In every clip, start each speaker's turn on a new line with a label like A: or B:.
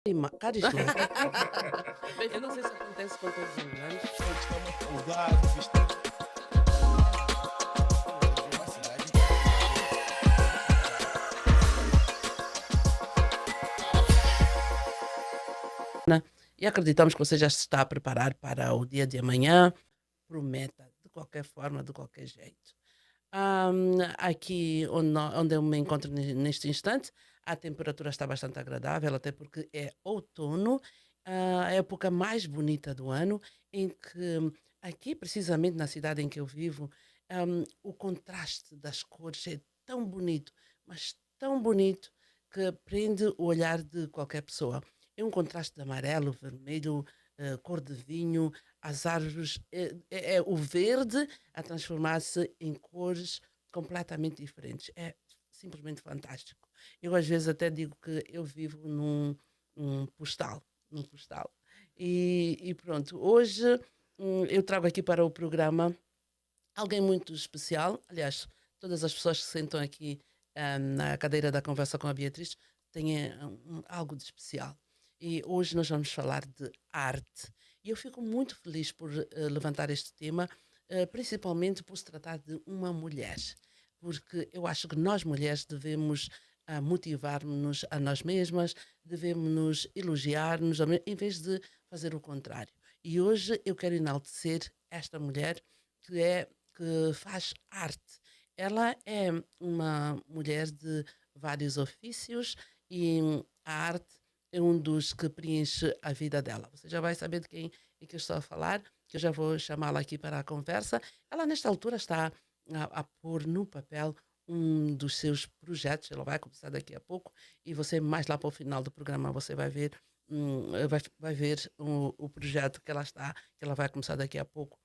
A: Carismático. Bem, eu não sei se acontece com todos os imigrantes.
B: Pode estar uma saudade, visto uma cidade
A: Né? E acreditamos que você já se está a preparar para o dia de amanhã. Prometa, de qualquer forma, de qualquer jeito. Aqui onde eu me encontro neste instante, a temperatura está bastante agradável, até porque é outono, a época mais bonita do ano, em que aqui, precisamente na cidade em que eu vivo, o contraste das cores é tão bonito, mas tão bonito, que prende o olhar de qualquer pessoa. É um contraste de amarelo, vermelho, cor de vinho, as árvores, é o verde a transformar-se em cores completamente diferentes. É simplesmente fantástico. Eu às vezes até digo que eu vivo num postal, num postal. E pronto, hoje eu trago aqui para o programa alguém muito especial. Aliás, todas as pessoas que sentam aqui na cadeira da conversa com a Beatriz têm algo de especial. E hoje nós vamos falar de arte. E eu fico muito feliz por levantar este tema, principalmente por se tratar de uma mulher. Porque eu acho que nós mulheres devemos motivar-nos a nós mesmas, devemos nos elogiar-nos, em vez de fazer o contrário. E hoje eu quero enaltecer esta mulher que é que faz arte. Ela é uma mulher de vários ofícios e a arte é um dos que preenche a vida dela. Você já vai saber de quem é que eu estou a falar, que eu já vou chamá-la aqui para a conversa. Ela, nesta altura, está a pôr no papel um dos seus projetos. Ela vai começar daqui a pouco e você, mais lá para o final do programa, você vai ver, vai ver o projeto que que ela vai começar daqui a pouco.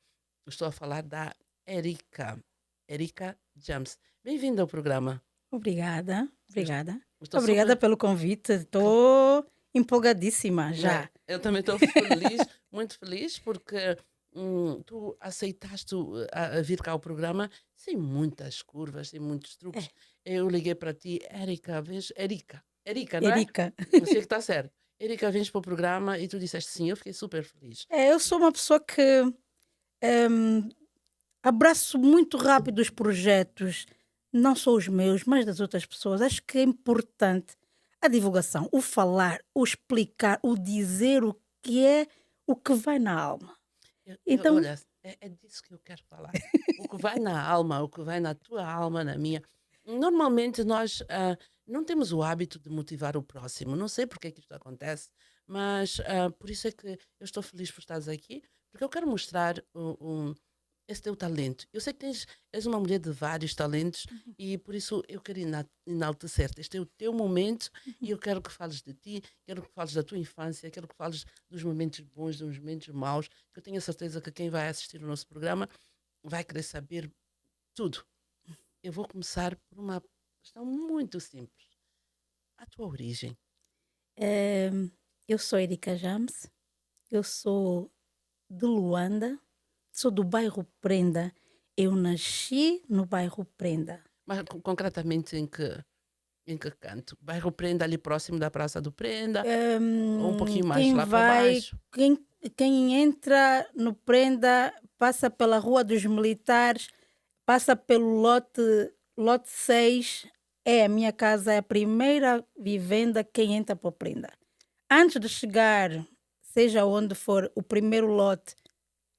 A: Eu estou a falar da Erika James. Bem-vinda ao programa.
C: Obrigada,
A: Eu est-
C: obrigada.
A: Estou
C: Obrigada
A: super.
C: pelo convite. Estou empolgadíssima já.
A: Eu também estou feliz, muito feliz, porque tu aceitaste a vir cá ao programa sem muitas curvas, sem muitos truques.
C: É,
A: Eu liguei para ti, Erika, vês? Erika, não é?
C: Erika.
A: Eu sei que está certo. Erika, vens para o programa e tu disseste sim, eu fiquei super feliz.
C: Eu sou uma pessoa que hum, abraço muito rápido os projetos, não só os meus, mas das outras pessoas. Acho que é importante a divulgação, o falar, o explicar, o dizer o que é, o que vai na alma. Então,
A: Olha, é disso que eu quero falar. O que vai na alma, o que vai na tua alma, na minha. Normalmente nós não temos o hábito de motivar o próximo. Não sei porque é que isto acontece, mas por isso é que eu estou feliz por estares aqui, porque eu quero mostrar esse teu talento. Eu sei que és uma mulher de vários talentos e por isso eu quero enaltecer-te. Este é o teu momento e eu quero que fales de ti, quero que fales da tua infância, quero que fales dos momentos bons, dos momentos maus, que eu tenho a certeza que quem vai assistir o nosso programa vai querer saber tudo. Eu vou começar por uma questão muito simples. A tua origem.
C: eu sou Erika James, eu sou de Luanda, sou do bairro Prenda. Eu nasci no bairro Prenda.
A: Mas concretamente em que canto? Bairro Prenda, ali próximo da Praça do Prenda, ou um pouquinho mais
C: Quem
A: lá para
C: vai,
A: baixo?
C: quem entra no Prenda passa pela Rua dos Militares, passa pelo lote 6. É a minha casa, é a primeira vivenda quem entra para o Prenda. Antes de chegar, seja onde for, o primeiro lote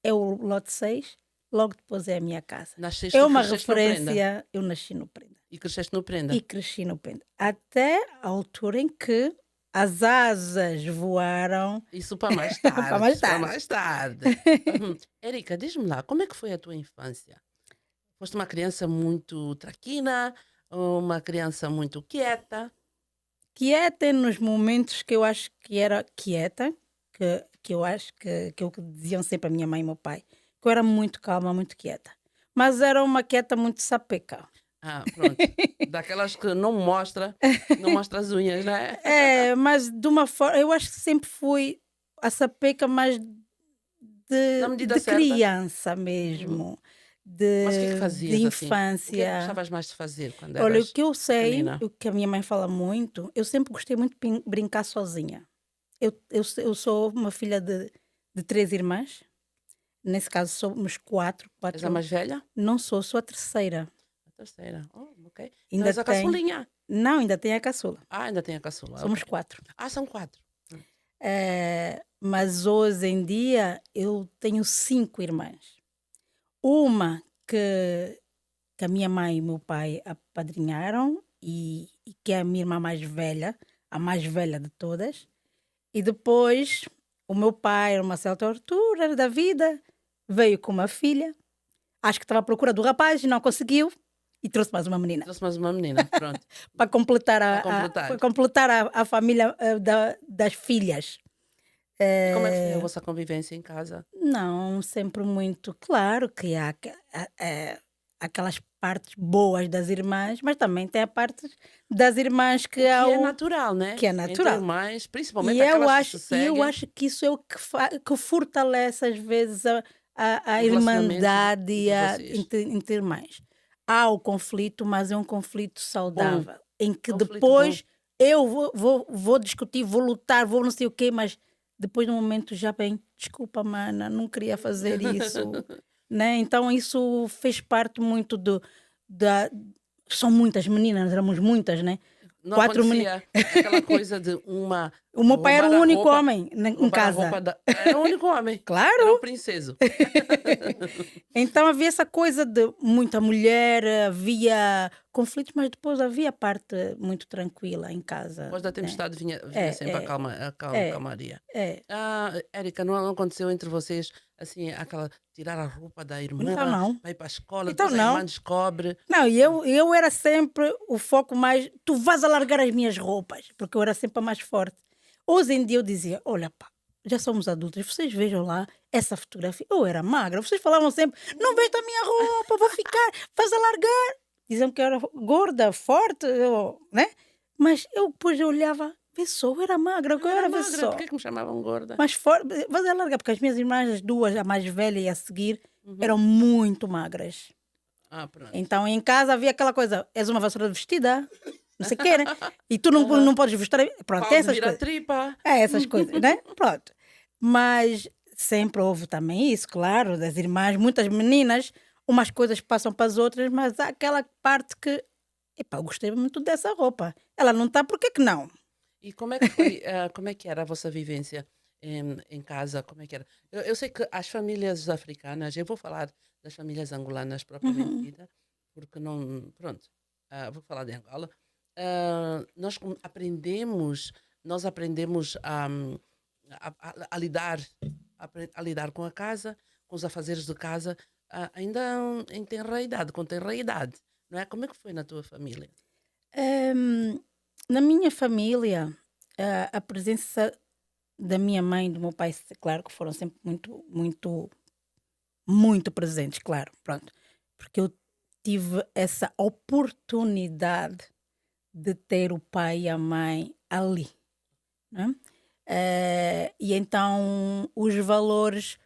C: é o lote 6, logo depois é a minha casa.
A: Nasceste,
C: É uma
A: cresceste no Prenda?
C: referência, eu nasci no Prenda
A: E cresceste no Prenda?
C: e cresci no Prenda. Até a altura em que as asas voaram
A: Isso para mais
C: para mais
A: tarde, para
C: tarde.
A: mais tarde. Érica, diz-me lá, como é que foi a tua infância? Foste uma criança muito traquina, uma criança muito quieta?
C: Quieta nos momentos que eu acho que era quieta, que eu acho que é o que diziam sempre a minha mãe e meu pai, que eu era muito calma, muito quieta. Mas era uma quieta muito sapeca.
A: Pronto. Daquelas que não mostra as unhas, não é?
C: Mas de uma forma, eu acho que sempre fui a sapeca, mas
A: Na
C: de,
A: medida
C: de
A: certa.
C: criança
A: Uhum.
C: mesmo,
A: Mas o que é que
C: de
A: fazias assim? O que é que
C: infância.
A: gostavas mais de fazer quando
C: Olha, o
A: eras
C: que eu sei,
A: pequenina?
C: o que a minha mãe fala muito, eu sempre gostei muito de brincar sozinha. eu sou uma filha de 3 irmãs. Nesse caso somos 4.
A: És a mais velha?
C: Não sou a terceira.
A: A terceira. Oh, ok. Então
C: Ainda
A: és a
C: tem.
A: caçulinha.
C: Não, ainda tem a caçula.
A: Ah, ainda tem a caçula.
C: Somos
A: Ok.
C: 4.
A: Ah, são 4.
C: Mas hoje em dia eu tenho 5 irmãs. Uma que a minha mãe e meu pai apadrinharam e que é a minha irmã mais velha, a mais velha de todas. E depois o meu pai, a uma certa altura da vida, veio com uma filha. Acho que estava à procura do rapaz e não conseguiu. E trouxe mais uma menina.
A: Trouxe mais uma menina. Pronto.
C: Para completar
A: Para completar.
C: para completar a família das filhas.
A: E como é que foi a vossa convivência em casa?
C: Não, sempre muito claro que há aquelas partes boas das irmãs, mas também tem a parte das irmãs que
A: Que
C: há
A: é natural, né?
C: que é
A: Entre
C: natural.
A: irmãs, principalmente
C: E
A: aquelas que se
C: eu
A: seguem.
C: acho que isso é o que fortalece às vezes a
A: O relacionamento
C: irmandade e
A: entre vocês.
C: entre irmãs. Há o conflito, mas é um conflito saudável, em que
A: Conflito
C: depois eu vou discutir, vou lutar, vou não sei o quê, mas depois no momento já bem, desculpa, mana, não queria fazer isso, né? Então isso fez parte muito da... São muitas meninas, éramos muitas, né?
A: Não
C: 4
A: acontecia aquela coisa de uma
C: O meu pai era o
A: roubar a
C: único
A: roupa-
C: homem em
A: roubar a
C: casa.
A: roupa Era o único homem.
C: Claro.
A: Era o princeso.
C: Então havia essa coisa de muita mulher, havia conflitos, mas depois havia parte muito tranquila em casa.
A: Depois da
C: né?
A: tempestade vinha
C: É,
A: sempre a
C: é,
A: calmaria.
C: É.
A: Érica, não aconteceu entre vocês assim, aquela tirar a roupa da irmã
C: Então não.
A: para ir para a escola,
C: Então
A: depois a
C: não.
A: irmã descobre.
C: Não, e eu era sempre o foco mais. Tu vais alargar as minhas roupas, porque eu era sempre a mais forte. Hoje em dia eu dizia: olha, pá, já somos adultas, vocês vejam lá essa fotografia. Eu era magra, vocês falavam sempre: não vejo a minha roupa, vou ficar, faz alargar. Diziam que eu era gorda, forte, né? Mas eu depois eu olhava, vê só, eu era magra, eu era, vê
A: magra,
C: só.
A: por que me chamavam gorda?
C: Mas faz alargar, porque as minhas irmãs, as duas, a mais velha e a seguir,
A: Uhum.
C: eram muito magras.
A: Pronto.
C: Então em casa havia aquela coisa: és uma vassoura vestida, não sei o quê, né? E tu não podes vestir. Pronto,
A: Pau de
C: essas
A: vir a
C: coisas.
A: tripa.
C: Essas coisas, né? Pronto. Mas sempre houve também isso, claro, das irmãs, muitas meninas, umas coisas passam para as outras, mas há aquela parte que, epá, eu gostei muito dessa roupa. Ela não está, por que que não?
A: E como é que foi, como é que era a vossa vivência em casa? Como é que era? Eu sei que as famílias africanas, eu vou falar das famílias angolanas propriamente dita, porque não, pronto, vou falar de Angola. Nós aprendemos a lidar com a casa, com os afazeres de casa, ainda em tenra idade, com tenra idade, não é? Como é que foi na tua família?
C: Na minha família, a presença da minha mãe e do meu pai, claro que foram sempre muito, muito, muito presentes, claro, pronto. Porque eu tive essa oportunidade de ter o pai e a mãe ali, né? E então os valores,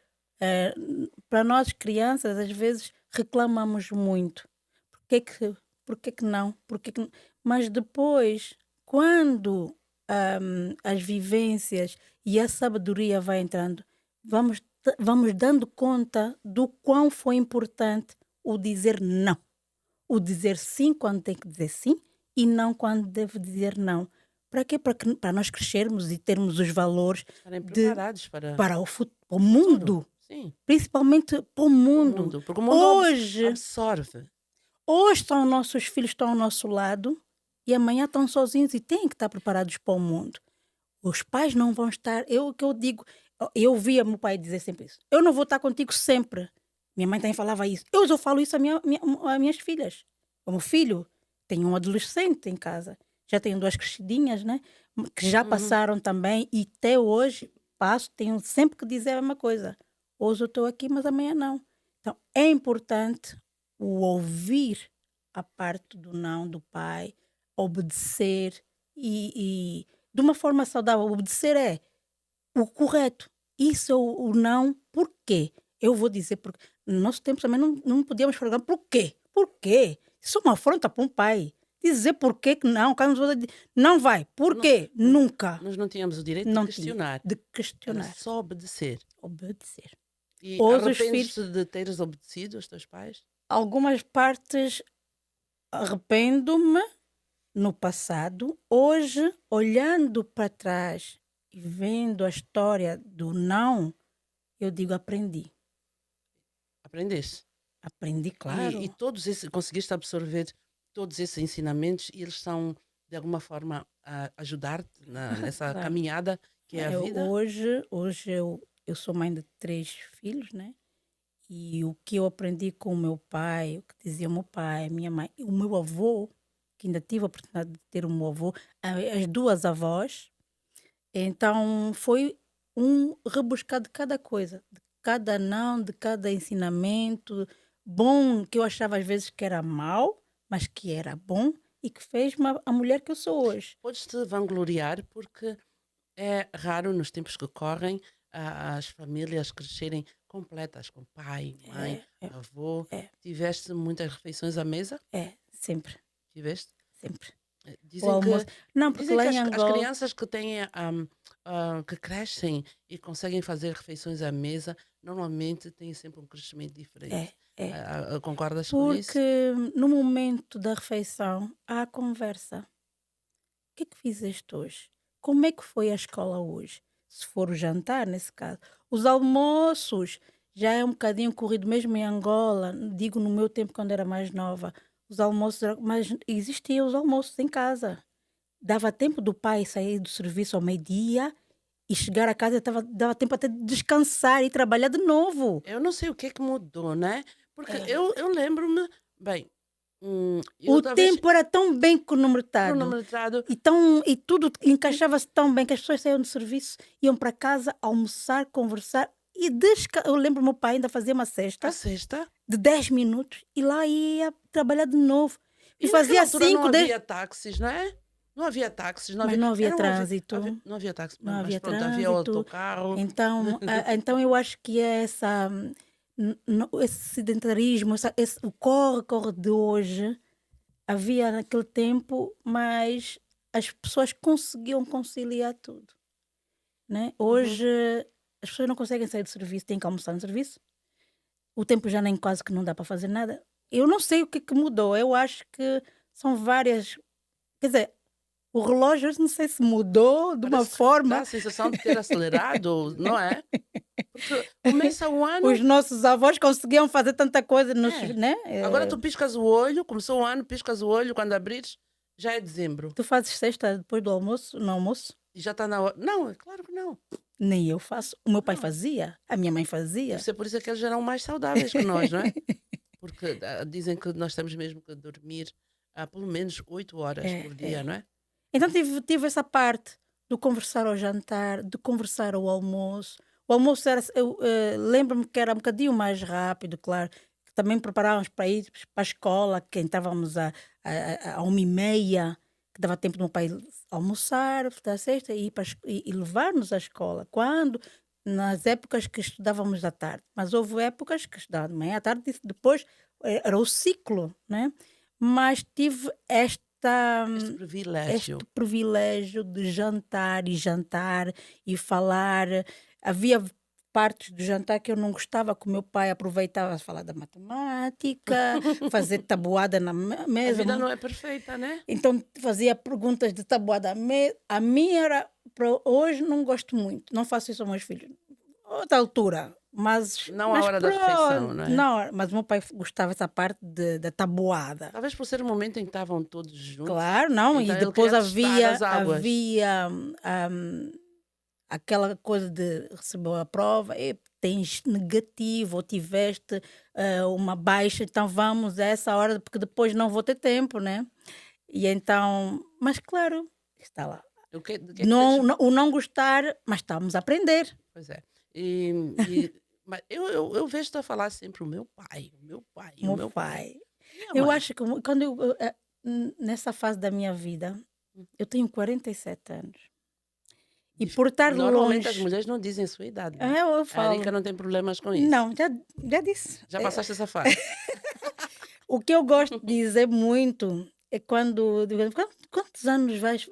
C: para nós crianças, às vezes reclamamos muito. Porquê que não? Mas depois, quando as vivências e a sabedoria vai entrando, vamos dando conta do quão foi importante o dizer não. O dizer sim quando tem que dizer sim e não quando deve dizer não. Para quê? Para nós crescermos e termos os valores
A: Estarem preparados para
C: para o mundo.
A: Sim,
C: Principalmente para o
A: o
C: mundo.
A: mundo. Porque o mundo
C: Hoje,
A: absorve.
C: hoje estão nossos filhos estão ao nosso lado e amanhã estão sozinhos e têm que estar preparados para o mundo. Os pais não vão estar. Eu digo, eu ouvia meu pai dizer sempre isso. Eu não vou estar contigo sempre. Minha mãe também falava isso. Eu falo isso às minhas filhas. O meu filho tem um adolescente em casa. Já tenho 2 crescidinhas, né? Que já passaram também e até hoje tenho sempre que dizer a mesma coisa. Hoje eu estou aqui, mas amanhã não. Então é importante o ouvir a parte do não do pai, obedecer e de uma forma saudável. Obedecer é o correto. Isso é o não. Por quê? Eu vou dizer porque no nosso tempo também não podíamos falar por quê? Por quê? Isso é uma afronta para um pai. dizer porquê que não. Quando você diz, não vai. Porquê? Nunca.
A: Nós não tínhamos o direito de
C: Não tinha.
A: questionar.
C: De
A: Era
C: questionar.
A: só obedecer.
C: Obedecer.
A: E
C: Hoje os filhos,
A: arrependes-te de teres obedecido aos teus pais?
C: algumas partes arrependo-me no passado. Hoje, olhando para trás e vendo a história do não, eu digo aprendi.
A: Aprendeste.
C: Aprendi,
A: E
C: claro.
A: todos esses, conseguiste absorver todos esses ensinamentos e eles são, de alguma forma, a ajudar-te nessa
C: Claro.
A: caminhada que é a vida?
C: Hoje eu sou mãe de 3 filhos, né? E o que eu aprendi com o meu pai, o que dizia o meu pai, a minha mãe, e o meu avô, que ainda tive a oportunidade de ter o meu avô, as 2 avós. Então foi um rebuscar de cada coisa, de cada não, de cada ensinamento bom, que eu achava às vezes que era mau, mas que era bom e que fez-me a mulher que eu sou hoje.
A: Podes-te vangloriar porque é raro nos tempos que correm as famílias crescerem completas, com pai, mãe,
C: É,
A: avô.
C: é,
A: Tiveste muitas refeições à mesa?
C: sempre,
A: Tiveste?
C: sempre. O
A: Dizem
C: almoço.
A: que,
C: Não, porque
A: dizem
C: lá
A: que
C: em
A: as
C: Angola.
A: crianças que têm, que crescem e conseguem fazer refeições à mesa, normalmente têm sempre um crescimento diferente.
C: É.
A: Concordas com isso?
C: Porque no momento da refeição há a conversa. O que é que fizeste hoje? Como é que foi a escola hoje? Se for o jantar, nesse caso. Os almoços já é um bocadinho corrido, mesmo em Angola, digo no meu tempo quando era mais nova. Os almoços, mas existiam os almoços em casa. Dava tempo do pai sair do serviço ao meio-dia e chegar a casa, dava tempo até de descansar e trabalhar de novo.
A: Eu não sei o que é que mudou, né? Porque
C: É.
A: eu lembro-me, bem, eu
C: O
A: talvez
C: tempo era tão bem cronometrado
A: cronometrado.
C: e tudo encaixava-se tão bem que as pessoas saíam do serviço, iam para casa almoçar, conversar e eu lembro o meu pai ainda fazia uma
A: À
C: cesta
A: sexta.
C: de 10 minutos e lá ia trabalhar de novo. E
A: E naquela
C: fazia
A: altura não
C: 5, 10,
A: havia táxis, não é? Não havia táxis, não
C: mas
A: havia.
C: não havia
A: Era
C: trânsito,
A: não havia táxi,
C: não
A: mas
C: havia
A: pronto, havia
C: trânsito.
A: autocarro.
C: Então eu acho que é esse sedentarismo, o corre de hoje, havia naquele tempo, mas as pessoas conseguiam conciliar tudo, né?
A: Uhum.
C: Hoje as pessoas não conseguem sair do serviço, têm que almoçar no serviço. O tempo já nem quase que não dá para fazer nada. Eu não sei o que é que mudou. Eu acho que são várias. Quer dizer, o relógio eu não sei se mudou de uma
A: Parece que dá
C: forma.
A: a sensação de ter acelerado, não é? Porque começa o ano.
C: Os nossos avós conseguiam fazer tanta coisa,
A: É.
C: né?
A: Agora tu piscas o olho, começou o ano, piscas o olho, quando abrires, já é dezembro.
C: Tu fazes cesta depois do almoço, no almoço?
A: E já está na hora. Não, é claro que não.
C: Nem eu faço. O meu pai
A: Não.
C: fazia, a minha mãe fazia.
A: Deve ser por isso que eles eram mais saudáveis que nós, não é? Porque dizem que nós temos mesmo que dormir pelo menos 8 horas por dia, não é?
C: Então tive essa parte do conversar ao jantar, de conversar ao almoço. O almoço era, lembro-me que era um bocadinho mais rápido, claro. Que também preparávamos para ir para a escola, que entrávamos a 1h30, que dava tempo do meu pai almoçar, da sexta, e, ir para e levar-nos à escola. Nas épocas que estudávamos à tarde. Mas houve épocas que estudava de manhã à tarde, e depois era o ciclo, né? Mas tive
A: Este
C: este
A: privilégio.
C: privilégio de jantar e falar. Havia partes do jantar que eu não gostava, que o meu pai aproveitava a falar da matemática, fazer tabuada na
A: A
C: mesa.
A: vida não é perfeita, né?
C: Então fazia perguntas de tabuada à mesa. A minha era, hoje não gosto muito, não faço isso aos meus filhos. Outra altura, mas...
A: Não à hora da refeição, não é?
C: Não, mas o meu pai gostava dessa parte da tabuada.
A: Talvez por ser o momento em que estavam todos juntos.
C: Claro, não,
A: Então
C: e
A: ele
C: depois
A: queria testar as águas.
C: havia aquela coisa de recebeu a prova, e tens negativo ou tiveste uma baixa, então vamos a essa hora, porque depois não vou ter tempo, né? E então, mas claro, está lá.
A: O que é que tens-
C: O não gostar, mas estamos a aprender.
A: Pois é. Mas eu vejo-te a falar sempre o meu pai, o meu pai,
C: O
A: o
C: meu
A: meu pai.
C: pai.
A: E a
C: Eu
A: mãe?
C: acho que quando nessa fase da minha vida, eu tenho 47 anos. E por estar
A: Normalmente as
C: longe.
A: mulheres não dizem a sua idade, né?
C: Eu
A: A
C: falo.
A: Erika não tem problemas com isso.
C: Não, já disse.
A: Já passaste essa fase.
C: O que eu gosto de dizer muito é quando digo: Quantos anos vais?"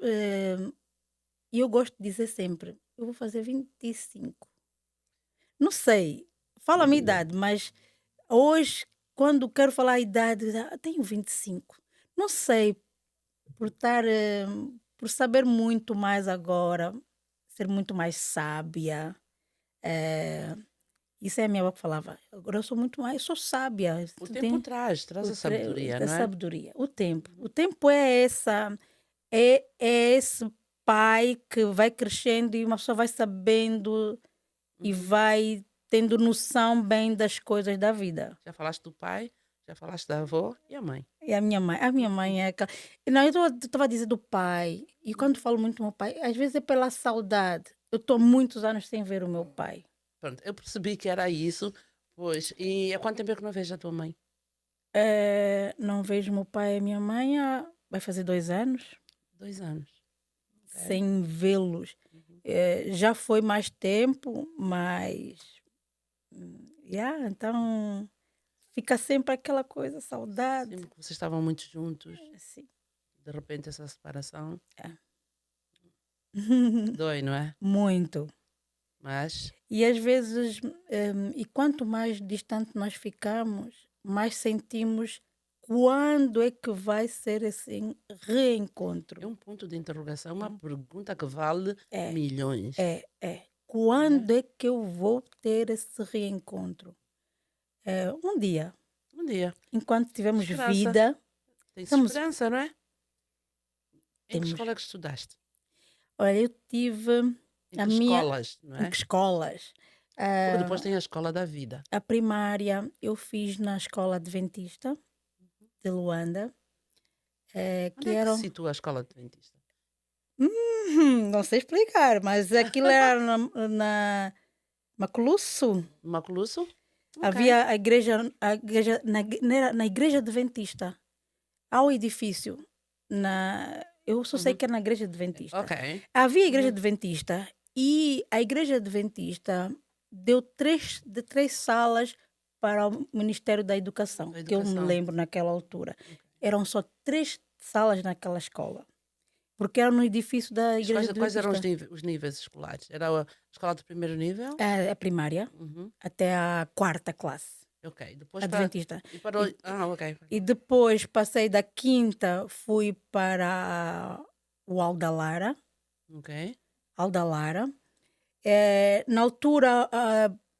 C: E eu gosto de dizer sempre: "Eu vou fazer 25." Não sei, falo a minha idade, mas hoje, quando quero falar a idade, tenho 25. Não sei, por estar, por saber muito mais agora, ser muito mais sábia. eh, Isso é a minha avó que falava. Agora eu sou muito mais, eu sou sábia.
A: O
C: Tu
A: tempo
C: tem
A: traz a sabedoria,
C: da
A: não é?
C: sabedoria. O tempo. O tempo é essa, é esse pai que vai crescendo e uma pessoa vai sabendo e
A: Uhum.
C: vai tendo noção bem das coisas da vida.
A: Já falaste do pai, já falaste da avó e a mãe.
C: E a minha
A: Uhum.
C: mãe é aquela. Não, eu estava a dizer do pai. E quando
A: Uhum.
C: falo muito do meu pai, às vezes é pela saudade. Eu estou muitos anos sem ver o meu pai.
A: Pronto, eu percebi que era isso, pois. E há quanto tempo é que não vejo a tua mãe?
C: Não vejo o meu pai e a minha mãe vai fazer 2 anos
A: 2 anos. Ok.
C: sem vê-los.
A: Uhum.
C: Já foi mais tempo, mas então fica sempre aquela coisa, saudade.
A: Sempre que vocês estavam muito juntos,
C: Assim,
A: de repente essa separação
C: é.
A: dói, não é?
C: Muito.
A: Mas
C: E às vezes, e quanto mais distante nós ficamos, mais sentimos quando é que vai ser esse
A: é
C: reencontro.
A: um ponto de interrogação, uma pergunta que vale
C: É,
A: milhões,
C: é.
A: não é?
C: Quando é que eu vou ter esse reencontro? Um dia,
A: Um dia.
C: enquanto tivermos
A: Esperança.
C: vida,
A: Tem-se
C: estamos,
A: esperança, não é? Em que
C: temos.
A: escola é que estudaste?
C: Olha, eu tive
A: Em
C: a
A: que
C: minha.
A: escolas, não
C: Em que
A: é?
C: escolas?
A: Porque depois
C: Ah,
A: tem a escola da vida.
C: a primária eu fiz na escola adventista de Luanda,
A: Onde
C: que
A: é que se
C: eram.
A: situa a escola adventista?
C: Não sei explicar, mas aquilo era na Maculusso.
A: Maculusso? Ok.
C: Havia a igreja na igreja adventista. Há o edifício. Eu só sei
A: Uhum.
C: que é na igreja adventista.
A: Ok.
C: Havia a igreja
A: Uhum.
C: adventista e a igreja adventista deu de três salas para o Ministério da Educação,
A: Da
C: que eu me
A: educação.
C: lembro naquela altura.
A: Ok.
C: Eram só três salas naquela escola, porque era no edifício da
A: Mas
C: igreja
A: quais eram
C: adventista.
A: os níveis escolares? Era a escola de primeiro nível?
C: A primária,
A: Uhum.
C: até a quarta classe,
A: Ok. Depois para.
C: adventista.
A: E para
C: E,
A: ok.
C: e depois passei da quinta, fui para o Aldalara.
A: Ok.
C: Aldalara. Na altura,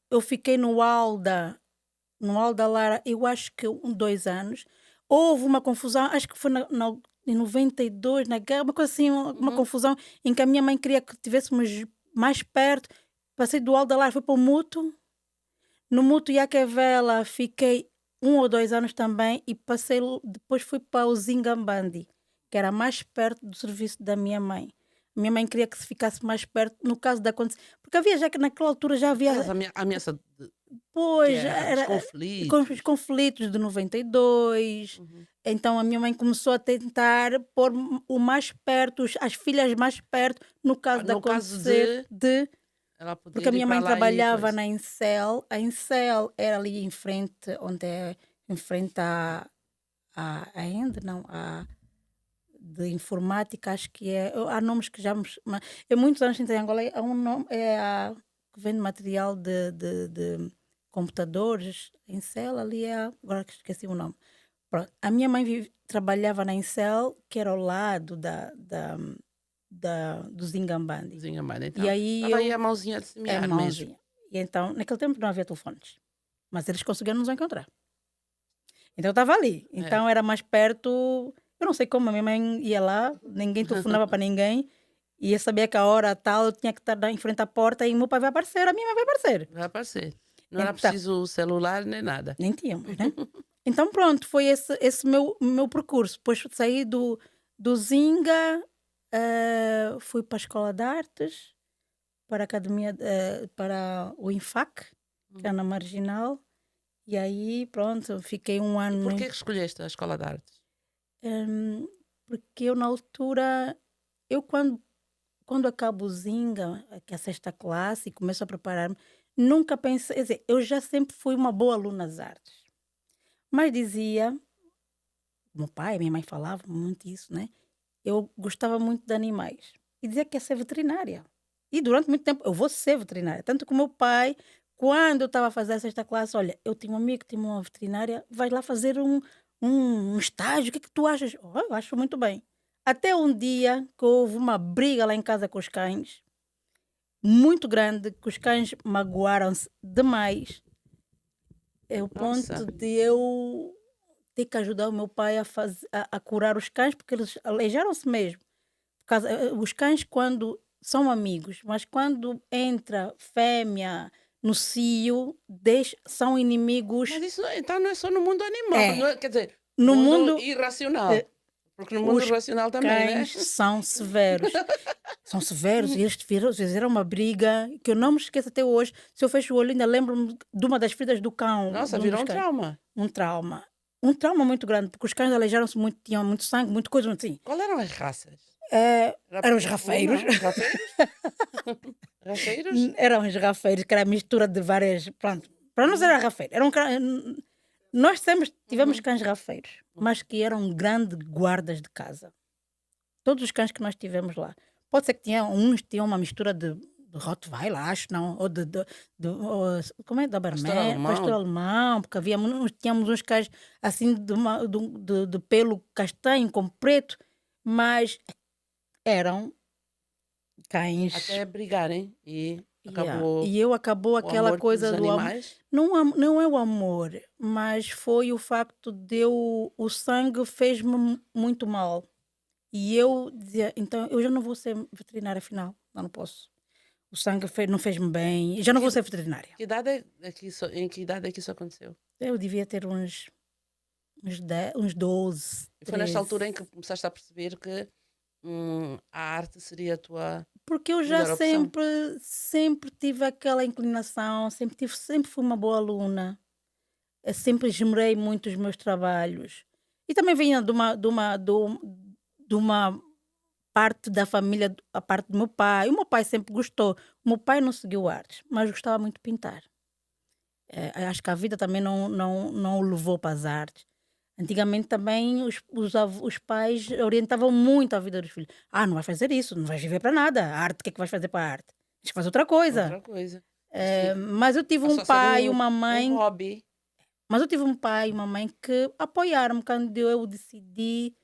C: eu fiquei no Alda Lara, eu acho que 2 anos. Houve uma confusão, acho que foi em 92, na guerra, uma coisa assim, uma
A: Uhum.
C: confusão em que a minha mãe queria que estivéssemos mais perto. Passei do Alda Lara, fui para o Mútuo. No Mútuo Iaquevela fiquei 1 ou 2 anos também e depois fui para o Zingambandi, que era mais perto do serviço da minha mãe. Minha mãe queria que se ficasse mais perto, no caso da condição. Porque havia já que naquela altura já
A: Por causa
C: havia.
A: da ameaça de
C: Pois,
A: guerra, dos
C: com os
A: conflitos.
C: conflitos de 92.
A: Uhum.
C: Então a minha mãe começou a tentar pôr o mais perto, as filhas mais perto, no caso de
A: No caso
C: acontecer
A: de
C: de.
A: ela
C: Porque a
A: poder ir
C: minha
A: para
C: mãe
A: lá e
C: trabalhava
A: coisa.
C: na Incel. A Incel era ali em frente, onde é em frente a Ende, não, de informática, acho que é. Há nomes que já. Eu muitos anos em Angola, há um nome, é a que vende material de computadores. A Incel ali é. Agora que esqueci o nome. Pronto. A minha mãe trabalhava na Incel, que era ao lado do Zingambandi.
A: Zingamada.
C: E
A: Então,
C: aí
A: estava aí
C: eu
A: a mãozinha de
C: é
A: semear mesmo.
C: mãozinha. E então, naquele tempo não havia telefones, mas eles conseguiram nos encontrar. Então eu estava ali.
A: É.
C: Então era mais perto. Eu não sei como a minha mãe ia lá, ninguém telefonava para ninguém. E eu sabia que a hora tal eu tinha que estar em frente à porta e o meu pai vai aparecer, a minha mãe vai aparecer.
A: Vai aparecer. Não era
C: Então,
A: preciso celular nem nada.
C: nem tínhamos, né? Então pronto, foi esse meu percurso. Depois saí do Zinga, fui para a Escola de Artes, para a Academia, para o INFAC, que é na Marginal. E aí, pronto, fiquei um
A: E
C: ano.
A: porquê que escolheste a escola de artes?
C: Porque eu, na altura, eu quando acabo o Zinga, que é a sexta classe, e começo a preparar-me, nunca pensei, quer dizer, eu já sempre fui uma boa aluna das artes. Mas dizia o meu pai, a minha mãe falavam muito isso, né? Eu gostava muito de animais e dizia que ia ser veterinária. E durante muito tempo eu vou ser veterinária. Tanto que o meu pai, quando eu estava a fazer a sexta classe, olha, eu tinha um amigo que tinha uma veterinária, vai lá fazer um estágio, o que é que tu achas? Oh, eu acho muito bem. Até um dia que houve uma briga lá em casa com os cães, muito grande, que os cães magoaram-se demais. É o
A: Nossa.
C: ponto de eu ter que ajudar o meu pai a curar os cães, porque eles aleijaram-se mesmo. Os cães, quando são amigos, mas quando entra fêmea no cio, são inimigos.
A: Mas isso então não é só no mundo animal,
C: É,
A: quer dizer,
C: no
A: mundo
C: mundo,
A: irracional.
C: eh,
A: Porque no mundo
C: os
A: racional também, né?
C: cães são severos. São severos e eles fizeram uma briga que eu não me esqueço até hoje. Se eu fecho o olho, ainda lembro-me de uma das feridas do cão,
A: Nossa,
C: de um
A: virou
C: dos
A: um
C: cães.
A: trauma.
C: Um trauma. Um trauma muito grande, porque os cães aleijaram-se muito, tinham muito sangue, muita coisa assim.
A: Qual eram as raças? Era
C: Eram os
A: pitbull,
C: rafeiros.
A: não? Rafeiros? Rafeiros?
C: Eram os rafeiros, que era a mistura de várias. Pronto, para nós era rafeiro. Nós sempre tivemos
A: Uhum.
C: cães rafeiros, mas que eram grandes guardas de casa. Todos os cães que nós tivemos lá. Pode ser que uns tinham uma mistura de Rottweiler, acho, não? Ou como é?
A: Pastor
C: Doberman, pastor
A: alemão.
C: alemão, porque tínhamos uns cães assim de pelo castanho com preto, mas eram cães.
A: Até brigarem e
C: Yeah.
A: acabou
C: E eu acabou
A: o
C: aquela
A: amor pelos
C: coisa do amor.
A: animais.
C: Não é o amor, mas foi o facto de o sangue fez-me muito mal. E eu dizia, então eu já não vou ser veterinária afinal, não posso. O sangue não fez-me bem, já não vou
A: Que,
C: ser veterinária.
A: que idade em que idade é que isso aconteceu?
C: Eu devia ter uns 12,
A: E foi nesta
C: 13.
A: altura em que começaste a perceber que a arte seria a tua
C: Porque eu já
A: melhor opção.
C: sempre tive aquela inclinação, sempre fui uma boa aluna. Eu sempre esmerei muito os meus trabalhos. E também vinha de uma parte da família, a parte do meu pai. O meu pai sempre gostou. O meu pai não seguiu artes, mas gostava muito de pintar. Acho que a vida também não o levou para as artes. Antigamente também os pais orientavam muito a vida dos filhos. Ah, não vais fazer isso, não vais viver para nada. A arte, o que é que vais fazer para a arte? Tens que fazer outra coisa.
A: Outra coisa. Isto
C: Mas eu tive um
A: passou a ser
C: pai e uma
A: um
C: mãe.
A: hobby.
C: Mas eu tive um pai e uma mãe que apoiaram-me quando eu decidi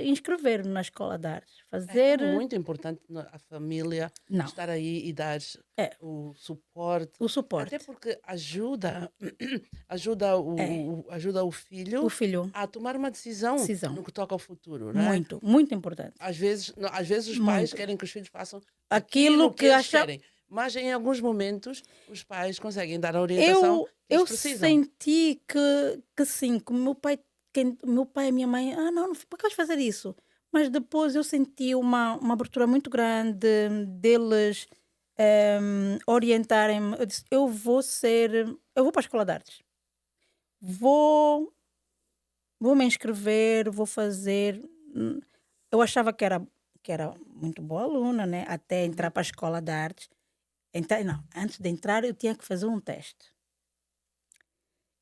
C: inscrever-me na escola de artes.
A: É muito importante a família
C: Não,
A: estar aí e dar
C: é,
A: o suporte.
C: o
A: Até
C: suporte.
A: porque ajuda
C: É,
A: ajuda o
C: o
A: filho
C: filho,
A: a tomar uma decisão
C: decisão.
A: no que toca ao futuro, não é?
C: Muito, muito importante.
A: Às vezes os pais
C: Muito.
A: querem que os filhos façam
C: Aquilo
A: aquilo que
C: que
A: eles
C: acha.
A: querem, mas em alguns momentos os pais conseguem dar a orientação que eles
C: Eu
A: precisam.
C: senti que sim, que o meu pai e a minha mãe, não, por que vais fazer isso? Mas depois eu senti uma abertura muito grande deles orientarem-me. Eu disse, eu vou para a escola de artes. Vou, vou me inscrever, vou fazer. Eu achava que era muito boa aluna, né? Até entrar
A: Uhum.
C: para a escola de artes. Não, antes de entrar eu tinha que fazer um teste.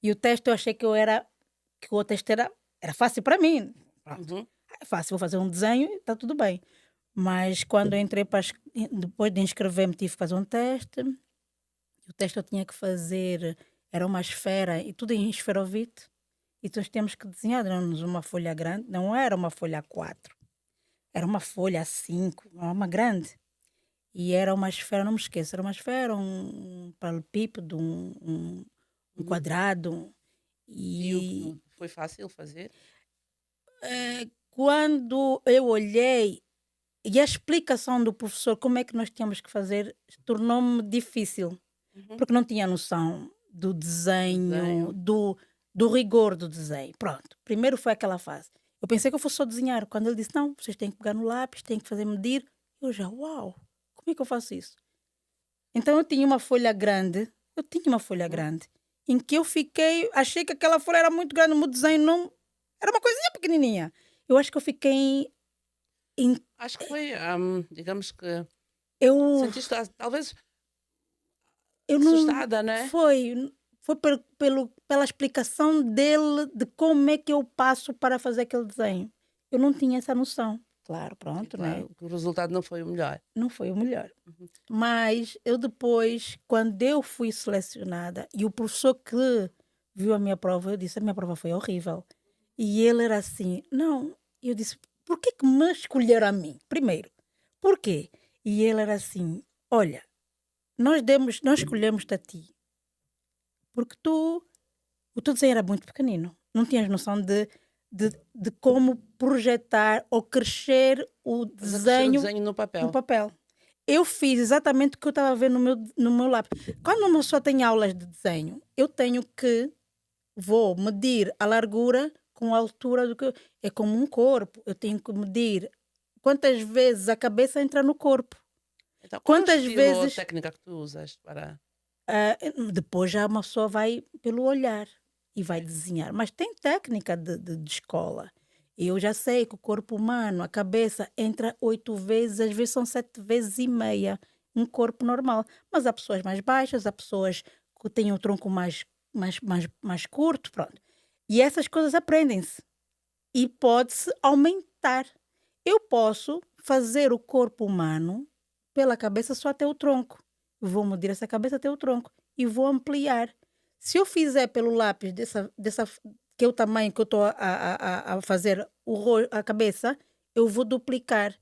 C: E o teste eu achei que o teste era fácil para mim. Pronto,
A: Uhum.
C: é fácil, vou fazer um desenho e está tudo bem. Mas quando eu entrei depois de inscrever-me, tive que fazer um teste. O teste eu tinha que fazer, era uma esfera e tudo em esferovite. E nós temos que desenhar, demos uma folha grande, não era uma folha A4, era uma folha A5, uma grande. E era uma esfera, não me esqueço, era uma esfera, um paralelepípedo, um
A: Uhum.
C: quadrado.
A: E
C: E
A: foi fácil fazer?
C: quando eu olhei, e a explicação do professor, como é que nós tínhamos que fazer, tornou-me difícil,
A: Uhum.
C: porque não tinha noção do desenho,
A: Desenho.
C: do rigor do desenho. Pronto, primeiro foi aquela fase. Eu pensei que eu fosse só desenhar. Quando ele disse, não, vocês têm que pegar no lápis, têm que fazer medir. Eu já, uau, como é que eu faço isso? Então eu tinha uma folha
A: Uhum.
C: grande, em que eu achei que aquela folha era muito grande, o meu desenho não, era uma coisinha pequenininha. Eu acho que eu fiquei, em,
A: Acho que foi, digamos que
C: eu,
A: sentiste talvez
C: eu não,
A: assustada, né?
C: foi, foi pela explicação dele de como é que eu passo para fazer aquele desenho. Eu não tinha essa noção. Claro,
A: E
C: pronto, né?
A: claro que o resultado não foi o melhor.
C: Não foi o melhor.
A: Uhum.
C: Mas eu depois, quando eu fui selecionada, e o professor que viu a minha prova, eu disse, a minha prova foi horrível. E ele era assim, não. Eu disse, por que que me escolheram a mim? Primeiro, por quê? E ele era assim, olha, nós escolhemos-te a ti, porque o teu desenho era muito pequenino. Não tinhas noção de como projetar ou crescer o
A: Fazer crescer o
C: desenho
A: desenho no
C: no
A: papel.
C: papel. Eu fiz exatamente o que eu estava a ver no meu lápis. Quando uma pessoa tem aulas de desenho, eu tenho que vou medir a largura com a altura do que é como um corpo. Eu tenho que medir quantas vezes a cabeça entra no corpo.
A: Então, qual é o
C: Quantas
A: estilo ou
C: vezes
A: técnica que tu usas para.
C: depois já uma pessoa vai pelo olhar e vai
A: Ok.
C: desenhar. Mas tem técnica de escola. Eu já sei que o corpo humano, a cabeça, entra 8 vezes, às vezes são 7 vezes e meia, um corpo normal. Mas há pessoas mais baixas, há pessoas que têm o tronco mais curto, pronto. E essas coisas aprendem-se. E pode-se aumentar. Eu posso fazer o corpo humano pela cabeça só até o tronco. Vou medir essa cabeça até o tronco e vou ampliar. Se eu fizer pelo lápis que é o tamanho que eu estou a fazer a cabeça, eu vou duplicar.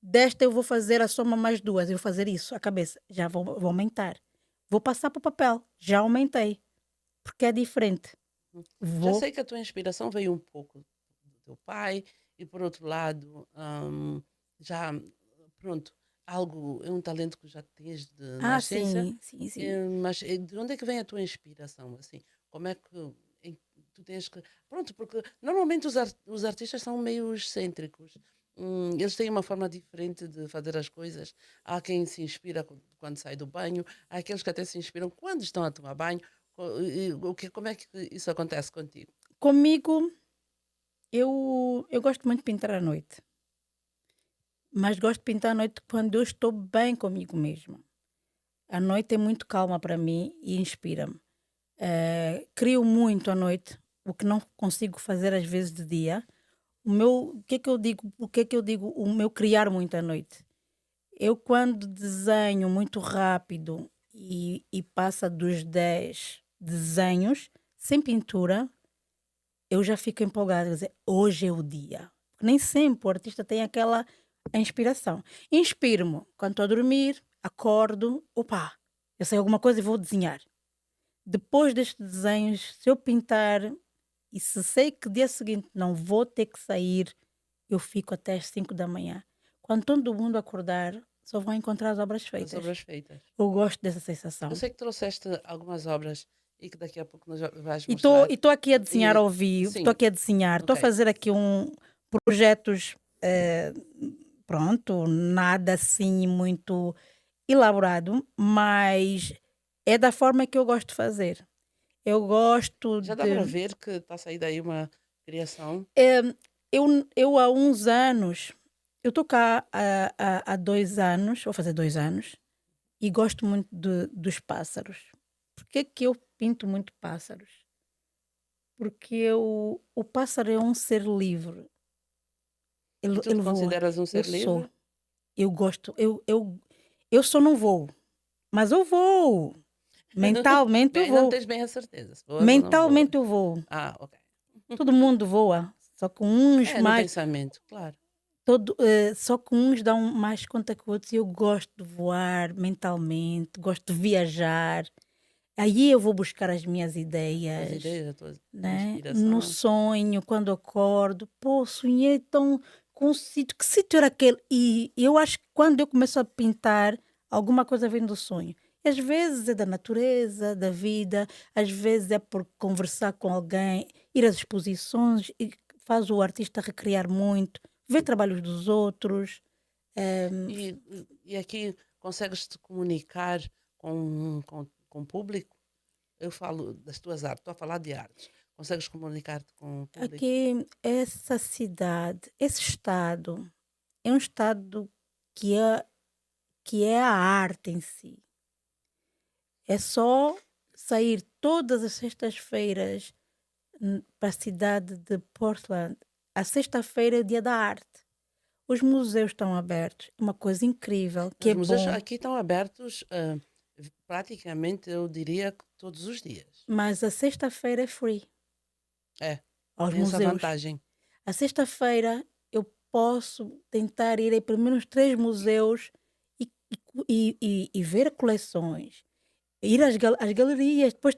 C: Desta eu vou fazer a soma mais duas. Eu vou fazer isso, a cabeça. Já vou aumentar. Vou passar para o papel. Já aumentei. Porque é diferente.
A: Já
C: Vou.
A: sei que a tua inspiração veio um pouco do teu pai e, por outro lado, já, pronto, algo, é um talento que já tens de
C: Ah,
A: nascença,
C: sim, sim, sim.
A: mas de onde é que vem a tua inspiração? Assim, como é que tu tens que. Pronto, porque normalmente os artistas são meio excêntricos. Eles têm uma forma diferente de fazer as coisas. Há quem se inspira quando sai do banho, há aqueles que até se inspiram quando estão a tomar banho. Como é que isso acontece contigo?
C: Comigo, eu gosto muito de pintar à noite. Mas gosto de pintar à noite quando eu estou bem comigo mesma. A noite é muito calma para mim e inspira-me. Crio muito à noite, o que não consigo fazer às vezes de dia. O que é que eu digo? O que é que eu digo? O meu criar muito à noite. Eu quando desenho muito rápido e passa dos 10 desenhos, sem pintura, eu já fico empolgada, quer dizer, hoje é o dia. Porque nem sempre o artista tem aquela inspiração. Inspiro-me quando estou a dormir, acordo, opa, eu sei alguma coisa e vou desenhar. Depois destes desenhos, se eu pintar e se sei que dia seguinte não vou ter que sair, eu fico até às 5 da manhã. Quando todo mundo acordar, só vão encontrar as obras
A: As
C: feitas.
A: obras feitas.
C: Eu gosto dessa
A: Eu
C: sensação.
A: sei que trouxeste algumas obras e que daqui a pouco nos vais
C: E estou
A: mostrar.
C: aqui a desenhar
A: E,
C: ao vivo, estou
A: sim,
C: aqui a desenhar, estou a
A: ok.
C: fazer aqui projetos, pronto, nada assim muito elaborado, mas é da forma que eu gosto de fazer. Eu gosto
A: Já dá para
C: de.
A: ver que está a sair daí uma criação.
C: eh, eu há uns anos, eu estou cá há 2 anos, vou fazer 2 anos, e gosto muito dos pássaros. Por que que eu pinto muito pássaros? Porque o pássaro é um ser livre.
A: E
C: Ele,
A: tu te
C: ele voa.
A: consideras um
C: Eu
A: ser
C: sou.
A: livre?
C: Eu gosto. Eu só não vou. Mas eu vou. Mentalmente eu
A: Bem, não
C: vou.
A: tens bem a certeza se boas ou não boas.
C: Mentalmente eu vou.
A: Ah, ok.
C: Todo mundo voa. Só que uns
A: É, no
C: mais.
A: pensamento, claro.
C: Só que uns dão mais conta que outros. E eu gosto de voar mentalmente. Gosto de viajar. Aí eu vou buscar as minhas
A: As
C: ideias.
A: ideias, a tua
C: Né? No
A: inspiração.
C: sonho, quando acordo, pô, sonhei tão com um sítio, que sítio era aquele? E eu acho que quando eu começo a pintar, alguma coisa vem do sonho. E às vezes é da natureza, da vida, às vezes é por conversar com alguém, ir às exposições e faz o artista recriar muito, ver trabalhos dos outros.
A: E, e aqui consegues te comunicar com o público? Eu falo das tuas artes, estou a falar de artes. Consegues comunicar-te com o público?
C: Aqui, essa cidade, esse estado, é um estado que é, que é a arte em si. É só sair todas as sextas-feiras para a cidade de Portland. A sexta-feira é o dia da arte. Os museus estão abertos. Uma coisa incrível, que
A: Os
C: é
A: museus
C: bom.
A: aqui estão abertos praticamente, eu diria, que todos os dias.
C: Mas a sexta-feira é free
A: É,
C: aos
A: tem essa
C: museus.
A: vantagem.
C: A sexta-feira eu posso tentar ir a pelo menos 3 museus e ver coleções, ir às galerias. Depois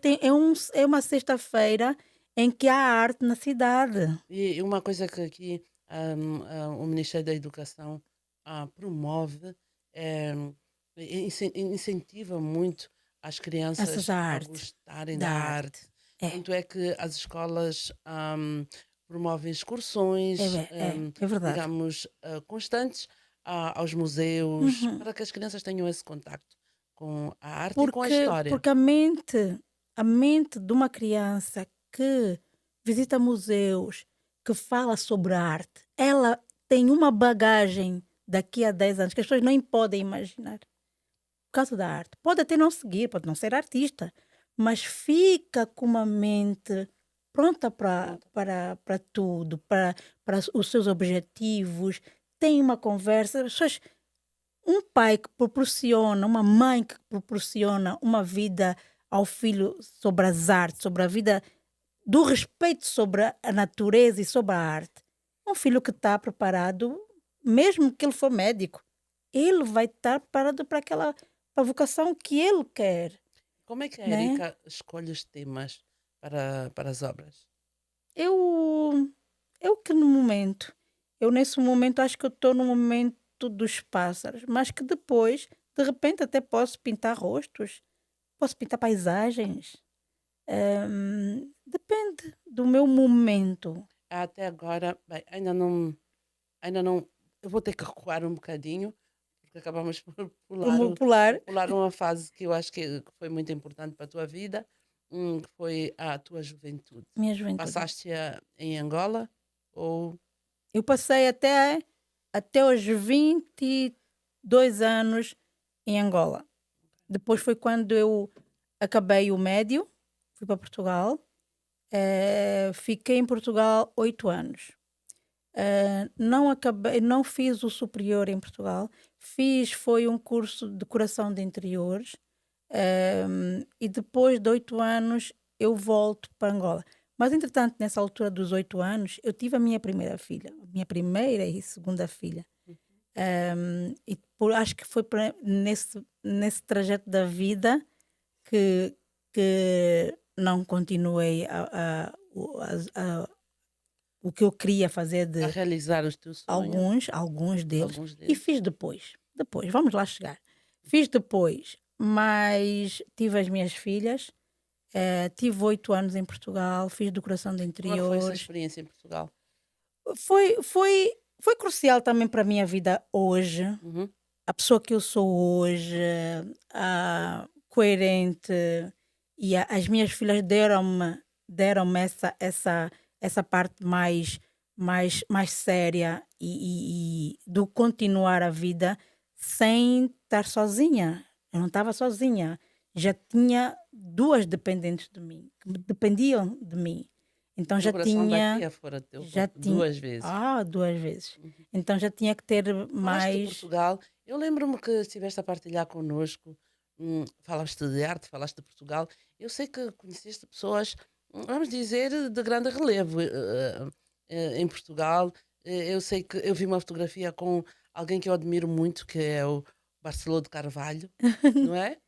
C: é uma sexta-feira em que há arte na cidade.
A: E uma coisa que aqui o Ministério da Educação promove, é, incentiva muito as crianças
C: Essas
A: a
C: arte,
A: gostarem
C: da
A: da
C: arte.
A: arte.
C: É,
A: Tanto é que as escolas promovem excursões,
C: é verdade.
A: digamos, constantes aos museus,
C: Uhum.
A: para que as crianças tenham esse contacto com a arte e com a
C: Porque,
A: história.
C: porque a mente de uma criança que visita museus, que fala sobre arte, ela tem uma bagagem daqui a 10 anos que as pessoas nem podem imaginar. Por causa da arte. Pode até não seguir, pode não ser artista, mas fica com uma mente pronta para tudo, para os seus objetivos, tem uma conversa. As pessoas, um pai que proporciona, uma mãe que proporciona uma vida ao filho sobre as artes, sobre a vida, do respeito sobre a natureza e sobre a arte. Um filho que está preparado, mesmo que ele for médico, ele vai estar preparado para a vocação que ele quer,
A: Como é que a
C: né?
A: Erika escolhe os temas para as obras?
C: Eu, eu que no momento, eu nesse momento acho que eu estou no momento dos pássaros, mas que depois, de repente, até posso pintar rostos, posso pintar paisagens. Depende do meu momento.
A: Até agora, bem, ainda não, eu vou ter que recuar um bocadinho, porque acabamos por
C: Pular,
A: pular uma fase que eu acho que foi muito importante para a tua vida, que foi a tua juventude.
C: minha juventude.
A: Passaste-a em Angola ou
C: Eu passei até os 22 anos em Angola. Depois foi quando eu acabei o médio, fui para Portugal. Fiquei em Portugal 8 anos. Não fiz o superior em Portugal. Foi um curso de decoração de interiores. E depois de 8 anos eu volto para Angola. Mas, entretanto, nessa altura dos 8 anos, eu tive a minha primeira filha, a minha primeira e segunda filha. Acho que foi nesse trajeto da vida que não continuei o que eu queria fazer
A: a
C: de
A: realizar os teus sonhos?
C: alguns deles,
A: Alguns
C: e
A: deles.
C: fiz depois. Depois, vamos lá chegar. Fiz depois, mas tive as minhas filhas, tive 8 anos em Portugal, fiz decoração de
A: Como é que foi essa
C: interiores.
A: experiência em Portugal?
C: Foi crucial também para a minha vida hoje.
A: Uhum.
C: A pessoa que eu sou hoje, coerente, e as minhas filhas deram-me essa parte mais séria e do continuar a vida sem estar sozinha. Eu não estava sozinha. Já tinha 2 dependentes de mim, que dependiam de mim. Então já
A: Decoração daqui
C: tinha.
A: a fora teu
C: Já tinha.
A: 2 vezes.
C: 2 vezes.
A: Uhum.
C: Então já tinha que ter
A: Falaste de
C: mais.
A: Portugal. Eu lembro-me que estiveste a partilhar connosco, falaste de arte, falaste de Portugal. Eu sei que conheceste pessoas, vamos dizer, de grande relevo em Portugal. Eu sei que eu vi uma fotografia com alguém que eu admiro muito, que é o Barceló de Carvalho, não é?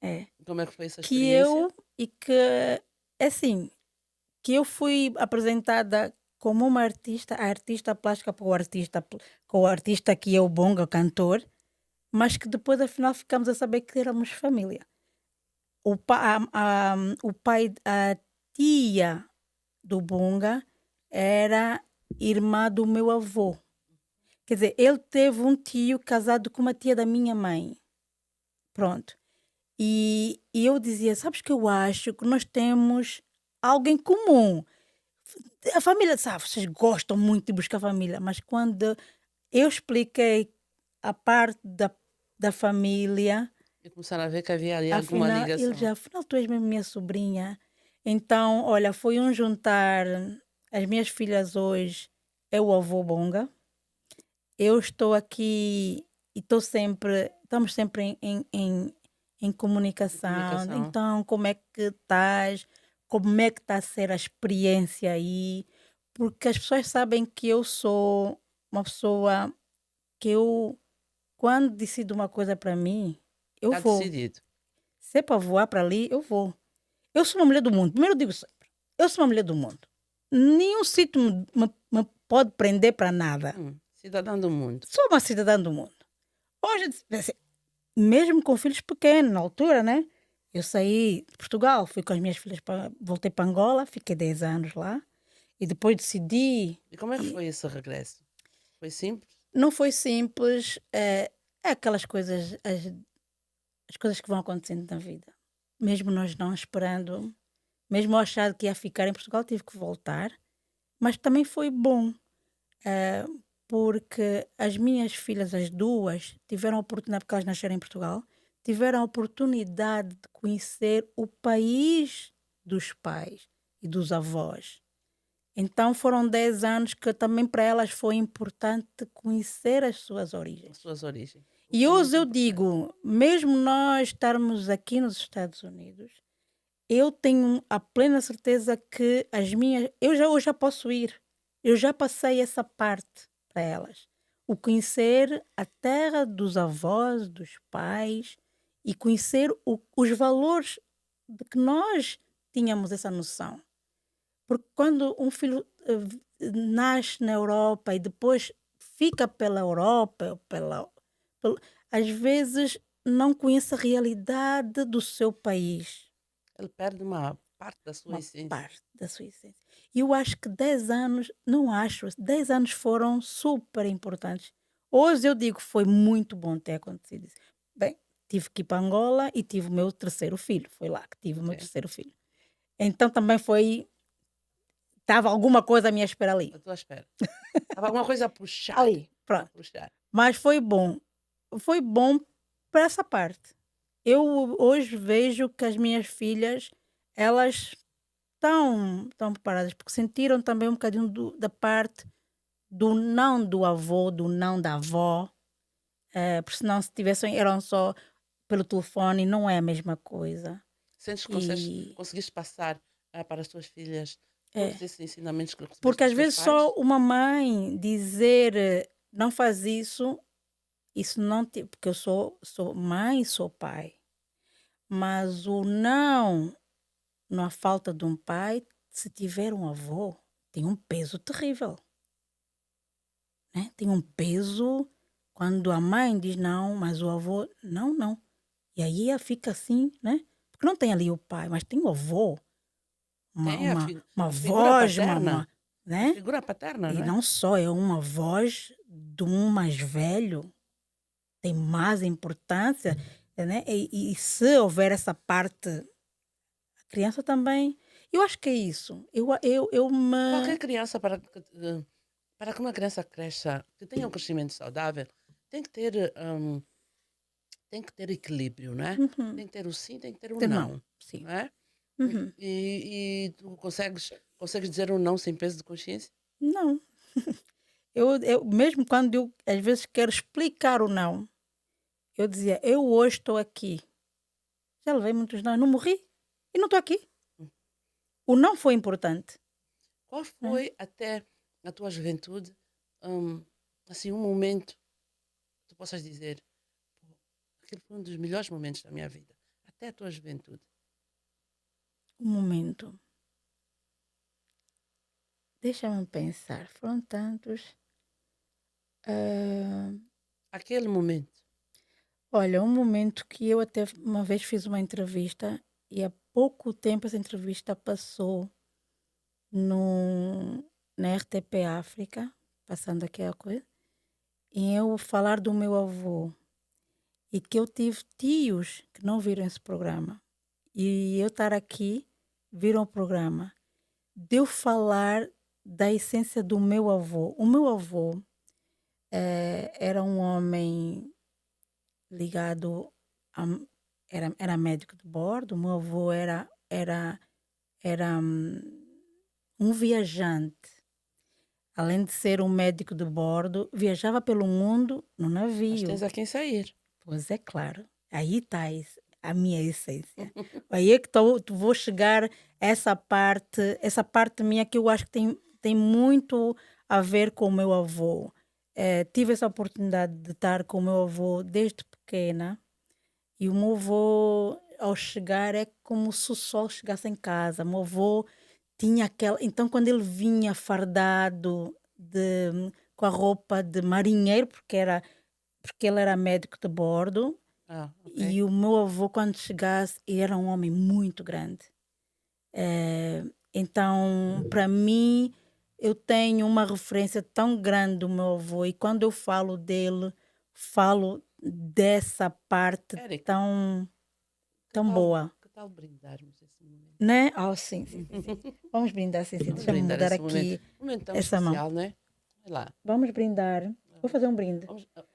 C: É.
A: Como é que foi essa
C: Que
A: experiência?
C: assim, que eu fui apresentada como uma artista, a artista plástica com o artista que é o Bonga, o cantor, mas que depois afinal ficamos a saber que éramos família. O pai, a tia do Bonga era irmã do meu avô. Quer dizer, ele teve um tio casado com uma tia da minha mãe. Pronto. E eu dizia, sabes que eu acho que nós temos algo em comum. A família, sabe, vocês gostam muito de buscar família, mas quando eu expliquei a parte da família,
A: E começaram a ver que havia ali alguma
C: Afinal, ele
A: ligação.
C: já, afinal, tu és mesmo minha sobrinha. Então, olha, foi um juntar. As minhas filhas hoje é o avô Bonga. Eu estou aqui e estou sempre, estamos sempre em comunicação.
A: Comunicação.
C: Então, como é que estás? Como é que está a ser a experiência aí? Porque as pessoas sabem que eu sou uma pessoa que eu, quando decido uma coisa para mim, eu
A: Está
C: vou.
A: decidido.
C: Se é para voar para ali, eu vou. Eu sou uma mulher do mundo. Primeiro eu digo sempre, eu sou uma mulher do mundo. Nenhum sítio me pode prender para nada.
A: Cidadão do mundo.
C: Sou uma cidadã do mundo. Hoje, assim, mesmo com filhos pequenos, na altura, né? Eu saí de Portugal, fui com as minhas filhas, voltei para Angola, fiquei 10 anos lá. E depois decidi.
A: E como é que foi esse regresso? Foi simples?
C: Não foi simples, é aquelas coisas, as coisas que vão acontecendo na vida. Mesmo nós não esperando, mesmo eu achar que ia ficar em Portugal, tive que voltar. Mas também foi bom, eh, porque as minhas filhas, as duas, tiveram a oportunidade, porque elas nasceram em Portugal, tiveram a oportunidade de conhecer o país dos pais e dos avós. Então foram 10 anos que também para elas foi importante conhecer as suas origens.
A: As suas origens.
C: E
A: Foi
C: hoje
A: muito
C: eu
A: importante.
C: digo, mesmo nós estarmos aqui nos Estados Unidos, eu tenho a plena certeza que as minhas. Eu já posso ir. Eu já passei essa parte para elas. O conhecer a terra dos avós, dos pais e conhecer os valores de que nós tínhamos essa noção. Porque quando um filho nasce na Europa e depois fica pela Europa, às vezes não conhece a realidade do seu país.
A: Ele perde uma parte da sua
C: Uma
A: essência.
C: parte da sua essência. E eu acho que 10 anos, não acho, 10 anos foram super importantes. Hoje eu digo que foi muito bom ter acontecido isso. Bem, tive que ir para Angola e tive o meu terceiro filho. Foi lá que tive o meu
A: Ok.
C: terceiro filho. Então também foi. Estava alguma coisa à minha espera ali.
A: À tua espera. Estava alguma coisa a puxar.
C: Ali,
A: A
C: pronto.
A: puxar.
C: Mas foi bom. Foi bom para essa parte. Eu hoje vejo que as minhas filhas, elas estão preparadas, porque sentiram também um bocadinho da parte do não do avô, do não da avó. Porque senão se tivessem, eram só pelo telefone, não é a mesma coisa.
A: Sentes que
C: E
A: conseguiste passar para as tuas filhas
C: é,
A: todos esses ensinamentos que recebeste
C: porque
A: dos
C: às
A: teus
C: vezes
A: pais?
C: só uma mãe dizer não faz isso não porque eu sou mãe e sou pai. Mas o não, na falta de um pai, se tiver um avô, tem um peso terrível. Né? Tem um peso quando a mãe diz não, mas o avô, não, não. E aí ela fica assim, né? Porque não tem ali o pai, mas tem o avô,
A: Tem
C: uma
A: a figura
C: voz,
A: paterna. A
C: né?
A: figura paterna, não
C: E
A: é?
C: não só, é uma voz de um mais velho, tem mais importância, né? E se houver essa parte, a criança também. Eu acho que é isso. Eu
A: Qualquer
C: me.
A: criança, para que uma criança cresça, que tenha um crescimento saudável, tem que ter, tem que ter equilíbrio, não é?
C: Uhum,
A: Tem que ter o sim, tem que ter o
C: não,
A: não,
C: sim.
A: não é?
C: Uhum.
A: E tu consegues dizer um não sem peso de consciência?
C: Não. Mesmo quando eu às vezes quero explicar o não, eu dizia, eu hoje estou aqui. Já levei muitos não, não morri e não estou aqui.
A: Hum.
C: O não foi importante.
A: Qual
C: Né?
A: foi até a tua juventude, assim, um momento que tu possas dizer, "Pô, aquele foi um dos melhores momentos da minha vida, até a tua juventude."
C: Um momento. Deixa-me pensar. Foram tantos. Ah,
A: Aquele momento.
C: olha, um momento que eu até uma vez fiz uma entrevista e há pouco tempo essa entrevista passou no, na RTP África, passando aquela coisa, e eu falar do meu avô. E que eu tive tios que não viram esse programa. E eu estar aqui, viram o programa. De eu falar da essência do meu avô. O meu avô era um homem ligado am- era médico de bordo, o meu avô era um viajante. Além de ser um médico de bordo, viajava pelo mundo no
A: Mas
C: navio.
A: tens a quem sair.
C: Pois é claro, aí está a minha essência. Aí é que vou chegar a essa parte minha que eu acho que tem muito a ver com o meu avô. Tive essa oportunidade de estar com o meu avô desde pequena e o meu avô, ao chegar, é como se o sol chegasse em casa. O meu avô tinha aquela. Então, quando ele vinha fardado com a roupa de marinheiro, porque ele era médico de bordo,
A: Ah, ok.
C: e o meu avô, quando chegasse, ele era um homem muito grande. Então, para mim, eu tenho uma referência tão grande do meu avô, e quando eu falo dele, falo dessa parte
A: Érica,
C: tão boa.
A: que tal brindarmos esse momento?
C: Né? Oh, sim, sim, sim, sim. Vamos brindar, sim, sim.
A: Vamos
C: Deixa-me
A: brindar
C: mudar
A: esse momento.
C: aqui
A: Um momento tão
C: essa mão.
A: especial, não é? Vai lá.
C: Vamos brindar. Vou fazer um brinde.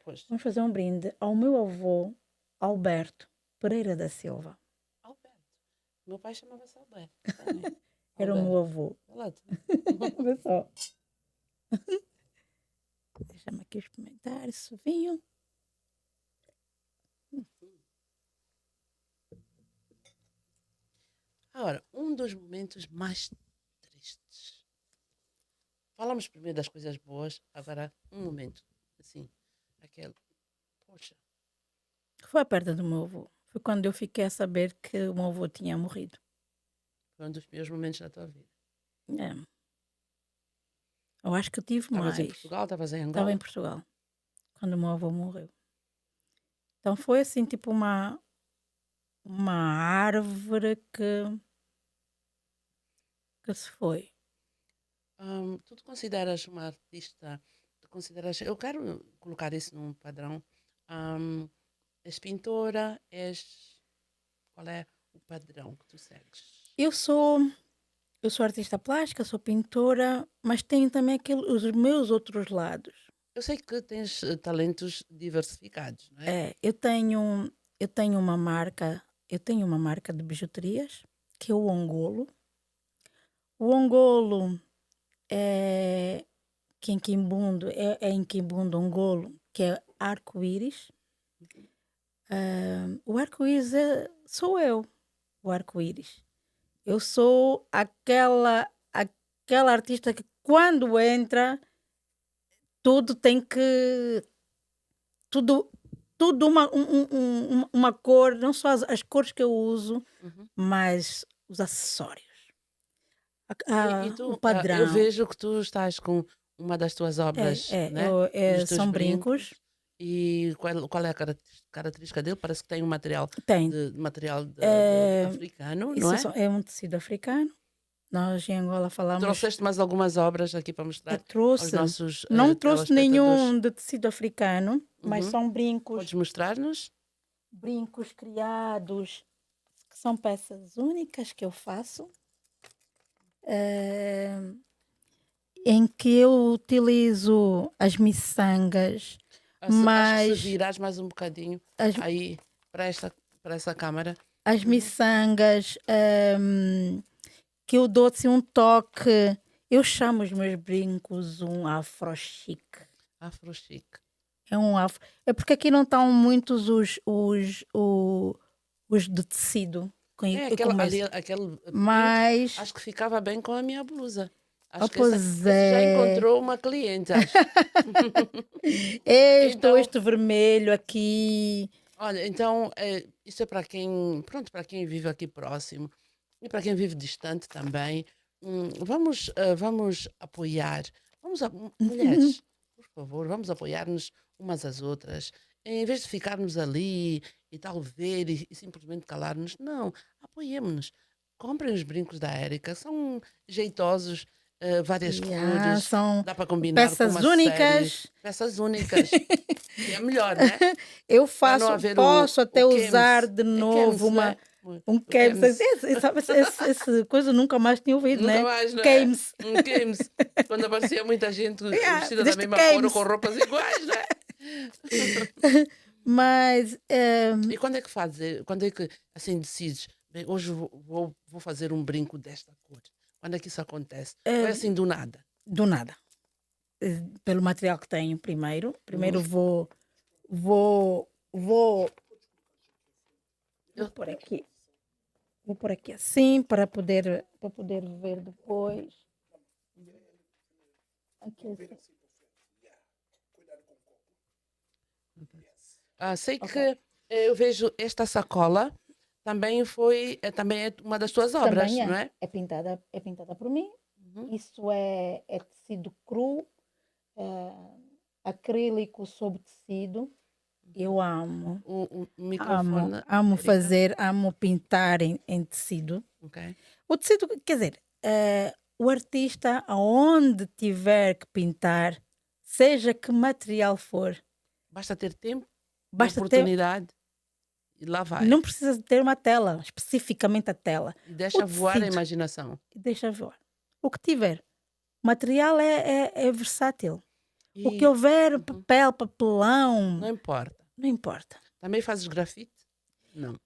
A: Pois,
C: Vamos fazer um brinde ao meu avô, Alberto Pereira da Silva.
A: Alberto. Meu pai chamava-se Alberto também.
C: Era o meu
A: Alberto.
C: avô.
A: Vai lá tu.
C: Olha só. Deixa-me aqui experimentar esse vinho.
A: Agora, um dos momentos mais tristes. Falamos primeiro das coisas boas, agora um momento, assim, aquele, poxa,
C: Foi a perda do meu avô. Foi quando eu fiquei a saber que o meu avô tinha morrido.
A: foi um dos piores momentos da tua vida.
C: É. Eu acho que eu tive
A: Estavas em
C: mais.
A: Portugal, estavas em
C: Estava em
A: Angola.
C: Portugal, quando o meu avô morreu. Então foi assim, tipo uma árvore que se foi.
A: Tu te consideras uma artista, eu quero colocar isso num padrão. Hum, És pintora, qual é o padrão que tu segues?
C: Eu sou, eu sou artista plástica, sou pintora, mas tenho também os meus outros lados.
A: Eu sei que tens talentos diversificados, não é?
C: Eu tenho uma marca de bijuterias, que é o Ongolo. O Ongolo é que em Quimbundo é em Quimbundo Ongolo, que é arco-íris. O arco-íris sou eu, o arco-íris. Eu sou aquela artista que quando entra, tudo tem que. Tudo, tudo uma cor, não só as cores que eu uso,
A: Uhum.
C: mas os acessórios.
A: E
C: O
A: tu, eu
C: padrão.
A: vejo que tu estás com uma das tuas obras, né? Dos teus
C: São brincos.
A: E qual é a característica dele? Parece que tem um material
C: Tem.
A: africano, não
C: Isso
A: é?
C: é um tecido africano. Nós em Angola
A: E
C: falamos.
A: trouxeste mais algumas obras aqui para
C: Eu
A: mostrar aos
C: trouxe.
A: nossos
C: Não trouxe
A: telespectadores.
C: nenhum de tecido africano, mas
A: Uhum.
C: são brincos.
A: Podes mostrar-nos?
C: Brincos criados, que são peças únicas que eu faço, em que eu utilizo as miçangas,
A: Acho que se
C: mas
A: virares mais um bocadinho
C: as,
A: aí para essa câmara.
C: as miçangas, que eu dou assim um toque. Eu chamo os meus brincos um afro chique.
A: Afro chique.
C: É um afro. É porque aqui não estão muitos os de tecido.
A: É aquele print,
C: Mas,
A: acho que ficava bem com a minha blusa. Acho que
C: pois
A: esse já
C: é.
A: encontrou uma cliente, acho. Então,
C: Este vermelho aqui.
A: olha, então, isso é para quem, pronto, para quem vive aqui próximo e para quem vive distante também. Vamos apoiar, mulheres, por favor, vamos apoiar-nos umas às outras. Em vez de ficarmos ali e tal ver e simplesmente calar-nos, não, apoiemos-nos. Comprem os brincos da Érica, são jeitosos, várias cores,
C: São
A: dá para combinar com
C: peças
A: uma série.
C: únicas.
A: Peças únicas. E é melhor, né?
C: Eu
A: Para não haver
C: posso até
A: o
C: usar
A: Kems.
C: de
A: É
C: novo
A: Kems, não é?
C: um
A: O
C: Kems.
A: Kems.
C: Essa coisa eu nunca mais tinha ouvido,
A: Nunca
C: né?
A: mais, não é?
C: Kems.
A: Um Kems. Quando aparecia muita gente vestida da
C: Fizeste
A: mesma cor ou
C: Kems.
A: com roupas iguais, não é?
C: Mas
A: E quando é que fazes? Quando é que assim decides? Bem, hoje vou fazer um brinco desta cor. Quando é que isso acontece? Ou é assim do nada?
C: do nada. Pelo material que tenho primeiro. Primeiro
A: Uhum.
C: vou
A: Eu-
C: por aqui. Vou por aqui assim para poder ver depois. Aqui assim.
A: sei
C: Ok.
A: que eu vejo esta sacola também é uma das tuas obras,
C: Também
A: não é?
C: é pintada por mim.
A: Uhum.
C: Isso é tecido cru, acrílico sobre tecido. Eu amo.
A: O microfone,
C: Amo
A: Erika.
C: fazer, amo pintar em tecido.
A: Ok.
C: O tecido, quer dizer, o artista, aonde tiver que pintar, seja que material for,
A: Basta ter tempo e
C: basta ter,
A: oportunidade e lá vai.
C: não precisa de ter uma tela, especificamente a tela.
A: E
C: O
A: deixa voar a
C: tecido,
A: imaginação.
C: deixa ver. O que tiver. O material é versátil. O que
A: E
C: houver,
A: uhum,
C: papel, papelão,
A: não importa.
C: não importa.
A: Também fazes grafite? Não.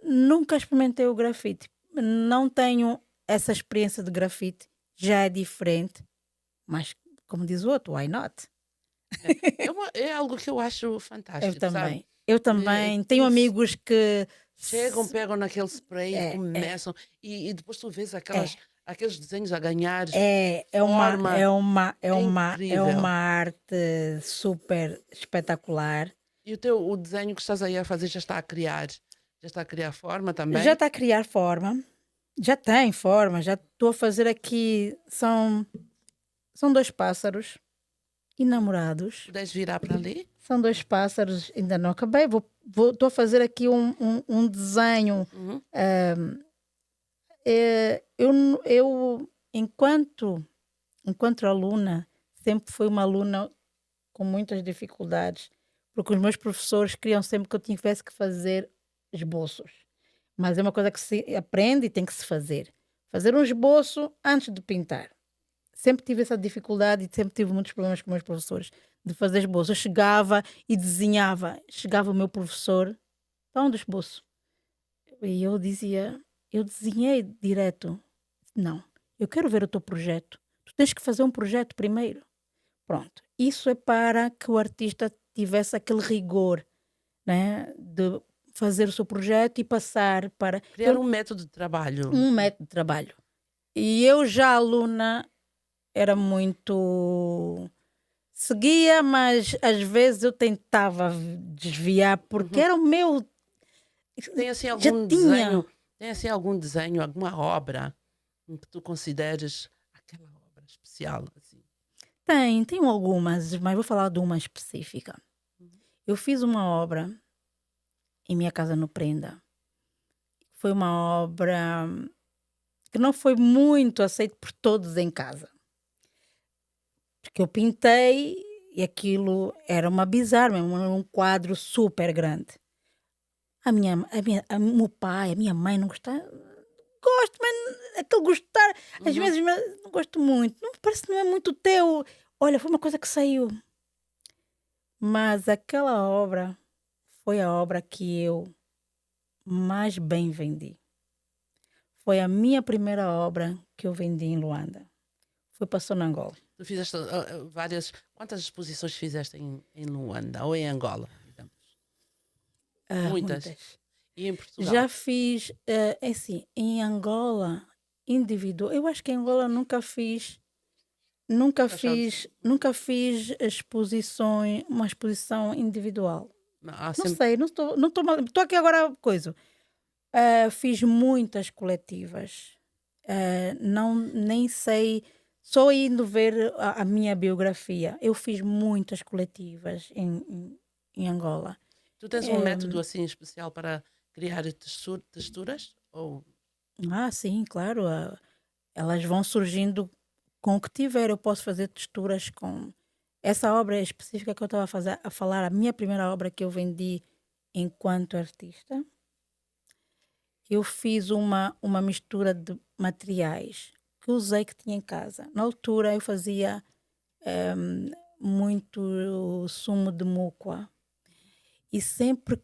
C: Nunca experimentei o grafite. Não tenho essa experiência de grafite. Já é diferente. Mas, como diz o outro, why not?
A: É algo que eu acho
C: Eu
A: fantástico, sabe?
C: também. Eu também. Tenho amigos que.
A: Chegam, pegam naquele spray e
C: É, é,
A: começam, e depois tu vês
C: é,
A: aqueles desenhos a ganhar
C: é
A: forma. É
C: é uma
A: incrível.
C: arte super espetacular.
A: E o desenho que estás aí a fazer já está a criar forma
C: Já
A: também.
C: está a criar forma. Já tem forma. Já estou a fazer aqui. São dois pássaros enamorados.
A: Puderes virar para ali?
C: São dois pássaros, ainda não acabei. Estou a fazer aqui um desenho.
A: Uhum.
C: Eu enquanto aluna, sempre fui uma aluna com muitas dificuldades, porque os meus professores queriam sempre que eu tivesse que fazer esboços. Mas é uma coisa que se aprende e tem que se fazer. Fazer um esboço antes de pintar. Sempre tive essa dificuldade e sempre tive muitos problemas com meus professores de fazer esboço. Eu chegava e desenhava. Chegava o meu professor, para onde o esboço? E eu dizia, eu desenhei direto. Não, eu quero ver o teu projeto. Tu tens que fazer um projeto primeiro. Pronto. Isso é para que o artista tivesse aquele rigor, né, de fazer o seu projeto e passar para
A: Criar um método de trabalho.
C: um método de trabalho. E eu já aluna era muito seguia, mas às vezes eu tentava desviar porque
A: Uhum.
C: era o meu
A: Tem assim
C: já
A: algum
C: tinha.
A: desenho, alguma obra em que tu consideres aquela obra especial, assim?
C: Tenho algumas, mas vou falar de uma específica. Eu fiz uma obra em minha casa no Prenda. Foi uma obra que não foi muito aceita por todos em casa. Porque eu pintei e aquilo era uma bizarra, um quadro super grande. O meu pai, a minha mãe não gostaram. Gosto, mas aquele gostar, às
A: Uhum.
C: vezes não gosto muito. Não parece que não é muito teu. Olha, foi uma coisa que saiu. Mas aquela obra foi a obra que eu mais bem vendi. Foi a minha primeira obra que eu vendi em Luanda. Foi para Sonangol.
A: Tu fizeste várias. Quantas exposições fizeste em Luanda ou em Angola, digamos? Muitas.
C: Muitas.
A: E em Portugal?
C: Já fiz, é assim, em Angola, individual. Eu acho que em Angola
A: Achados?
C: nunca fiz exposições, uma exposição individual.
A: Não, há
C: Não
A: sempre.
C: sei, não estou mal. Estou aqui agora coisa. Fiz muitas coletivas. Não, nem sei, só indo ver a minha biografia. Eu fiz muitas coletivas em Angola.
A: Tu tens um método assim especial para criar texturas? Ou
C: Sim, claro. Elas vão surgindo com o que tiver. Eu posso fazer texturas com. Essa obra específica que eu estava a falar, a minha primeira obra que eu vendi enquanto artista, eu fiz uma mistura de materiais que usei que tinha em casa. Na altura eu fazia muito sumo de múcua e sempre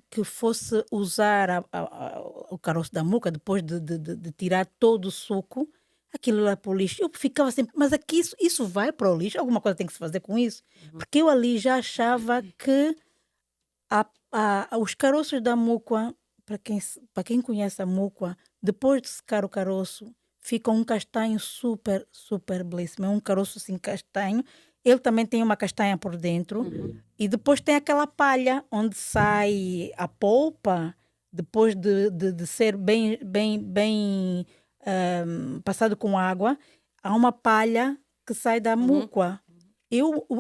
C: que fosse usar o caroço da muca, depois de tirar todo o suco, aquilo lá para o lixo, eu ficava sempre, mas aqui isso vai para o lixo? Alguma coisa tem que se fazer com isso?
A: Uhum.
C: Porque eu ali já achava que os caroços da mucua, para quem conhece a mucua, depois de secar o caroço, fica um castanho super, super belíssimo. É um caroço assim castanho. Ele também tem uma castanha por dentro.
A: Uhum.
C: E depois tem aquela palha onde sai a polpa, depois de ser bem passado com água. Há uma palha que sai da
A: Uhum.
C: mucua.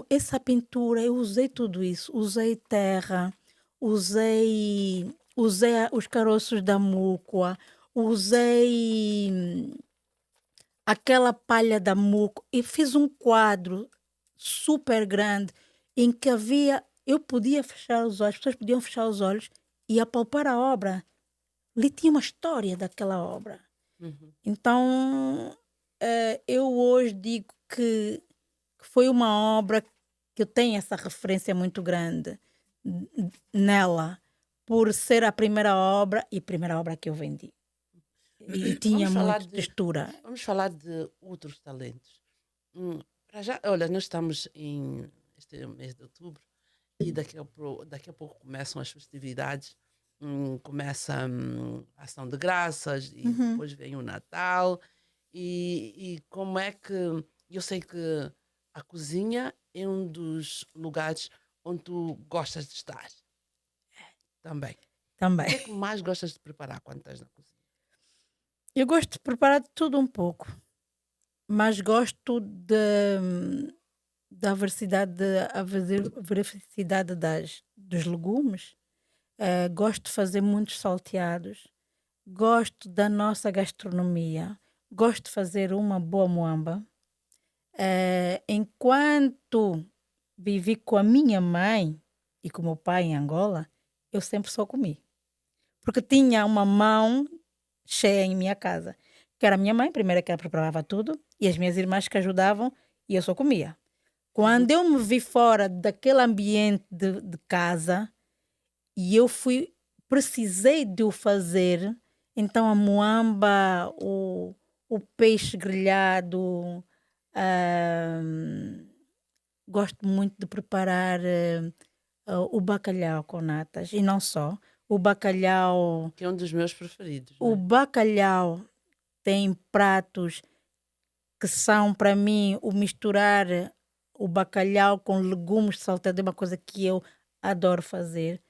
C: Essa pintura, eu usei tudo isso. Usei terra, usei os caroços da mucua, usei aquela palha da muco e fiz um quadro super grande em que eu podia fechar os olhos, as pessoas podiam fechar os olhos e apalpar a obra. Ali tinha uma história daquela obra.
A: Uhum.
C: Então, eu hoje digo que foi uma obra que eu tenho essa referência muito grande nela, por ser a primeira obra e a primeira obra que eu vendi. E tinha
A: Vamos falar
C: muito
A: de,
C: textura.
A: vamos falar de outros talentos. Para já, olha, nós estamos em este mês de outubro e daqui a pouco começam as festividades. Começa a Ação de Graças e
C: Uhum.
A: depois vem o Natal. E como é que. Eu sei que a cozinha é um dos lugares onde tu gostas de estar também. O
C: Também.
A: que é que mais gostas de preparar quando estás na cozinha?
C: Eu gosto de preparar de tudo um pouco, mas gosto da veracidade dos legumes. Gosto de fazer muitos salteados. Gosto da nossa gastronomia. Gosto de fazer uma boa moamba. Enquanto vivi com a minha mãe e com o meu pai em Angola, eu sempre só comi. Porque tinha uma mão cheia em minha casa. Que era a minha mãe, primeiro que ela preparava tudo, e as minhas irmãs que ajudavam, e eu só comia. Quando eu me vi fora daquele ambiente de casa, e precisei de o fazer, então a moamba, o peixe grelhado, gosto muito de preparar o bacalhau com natas, e não só. O bacalhau,
A: Que é um dos meus preferidos,
C: o
A: né?
C: bacalhau tem pratos que são para mim o misturar o bacalhau com legumes salteados, é uma coisa que eu adoro fazer.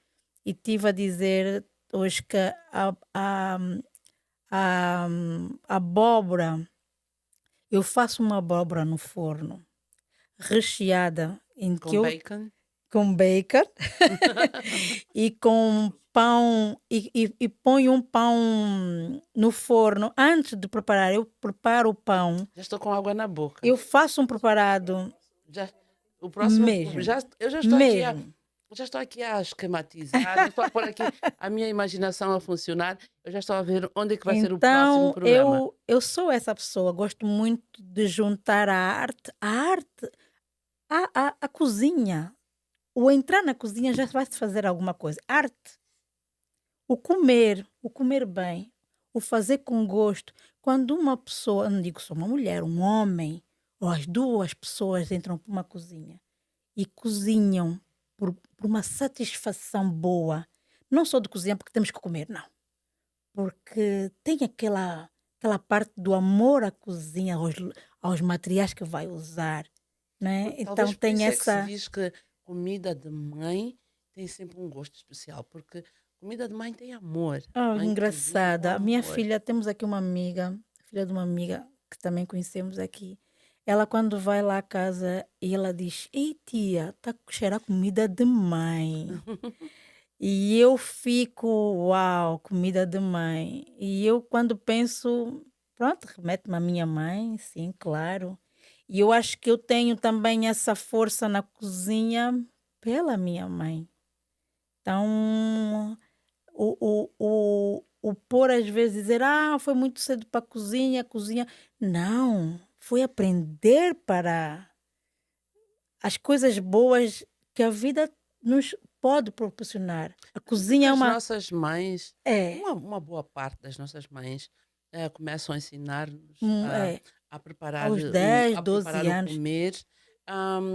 C: E tive a dizer hoje que a abóbora, eu faço uma abóbora no forno, recheada, em que
A: Com bacon.
C: com bacon e com pão, e ponho um pão no forno. Antes de preparar, eu preparo o pão,
A: Já estou com água na boca.
C: eu faço um preparado
A: Já, o próximo.
C: mesmo,
A: Eu
C: mesmo.
A: já estou aqui a esquematizar, já estou a pôr aqui a minha imaginação a funcionar. Eu já estou a ver onde é que vai ser o próximo
C: Então,
A: programa.
C: eu sou essa pessoa, gosto muito de juntar a arte, a cozinha. O entrar na cozinha já vai-se fazer alguma coisa. Arte. O comer bem, o fazer com gosto. Quando uma pessoa, eu não digo só uma mulher, um homem, ou as duas pessoas entram para uma cozinha e cozinham por uma satisfação boa, não só de cozinhar porque temos que comer, não. Porque tem aquela parte do amor à cozinha, aos materiais que vai usar, né? Então
A: Talvez por
C: tem
A: isso é que se
C: essa.
A: diz que comida de mãe tem sempre um gosto especial, porque comida de mãe tem amor.
C: Oh,
A: Mãe cozinha com
C: engraçada. A minha
A: amor.
C: filha, temos aqui uma amiga, filha de uma amiga que também conhecemos aqui. Ela, quando vai lá à casa, e ela diz: Ei, tia, tá a cheirar comida de mãe. E eu fico, uau, comida de mãe. E eu, quando penso, pronto, remete-me à minha mãe, sim, claro. E eu acho que eu tenho também essa força na cozinha pela minha mãe. Então, o pôr às vezes dizer, foi muito cedo para a cozinha, cozinha. Não, foi aprender para as coisas boas que a vida nos pode proporcionar. A
A: Porque
C: cozinha é
A: as
C: uma.
A: nossas mães,
C: É,
A: uma boa parte das nossas mães começam a ensinar-nos
C: é.
A: a preparar
C: Aos 10
A: a
C: 12
A: preparar o
C: anos.
A: comer.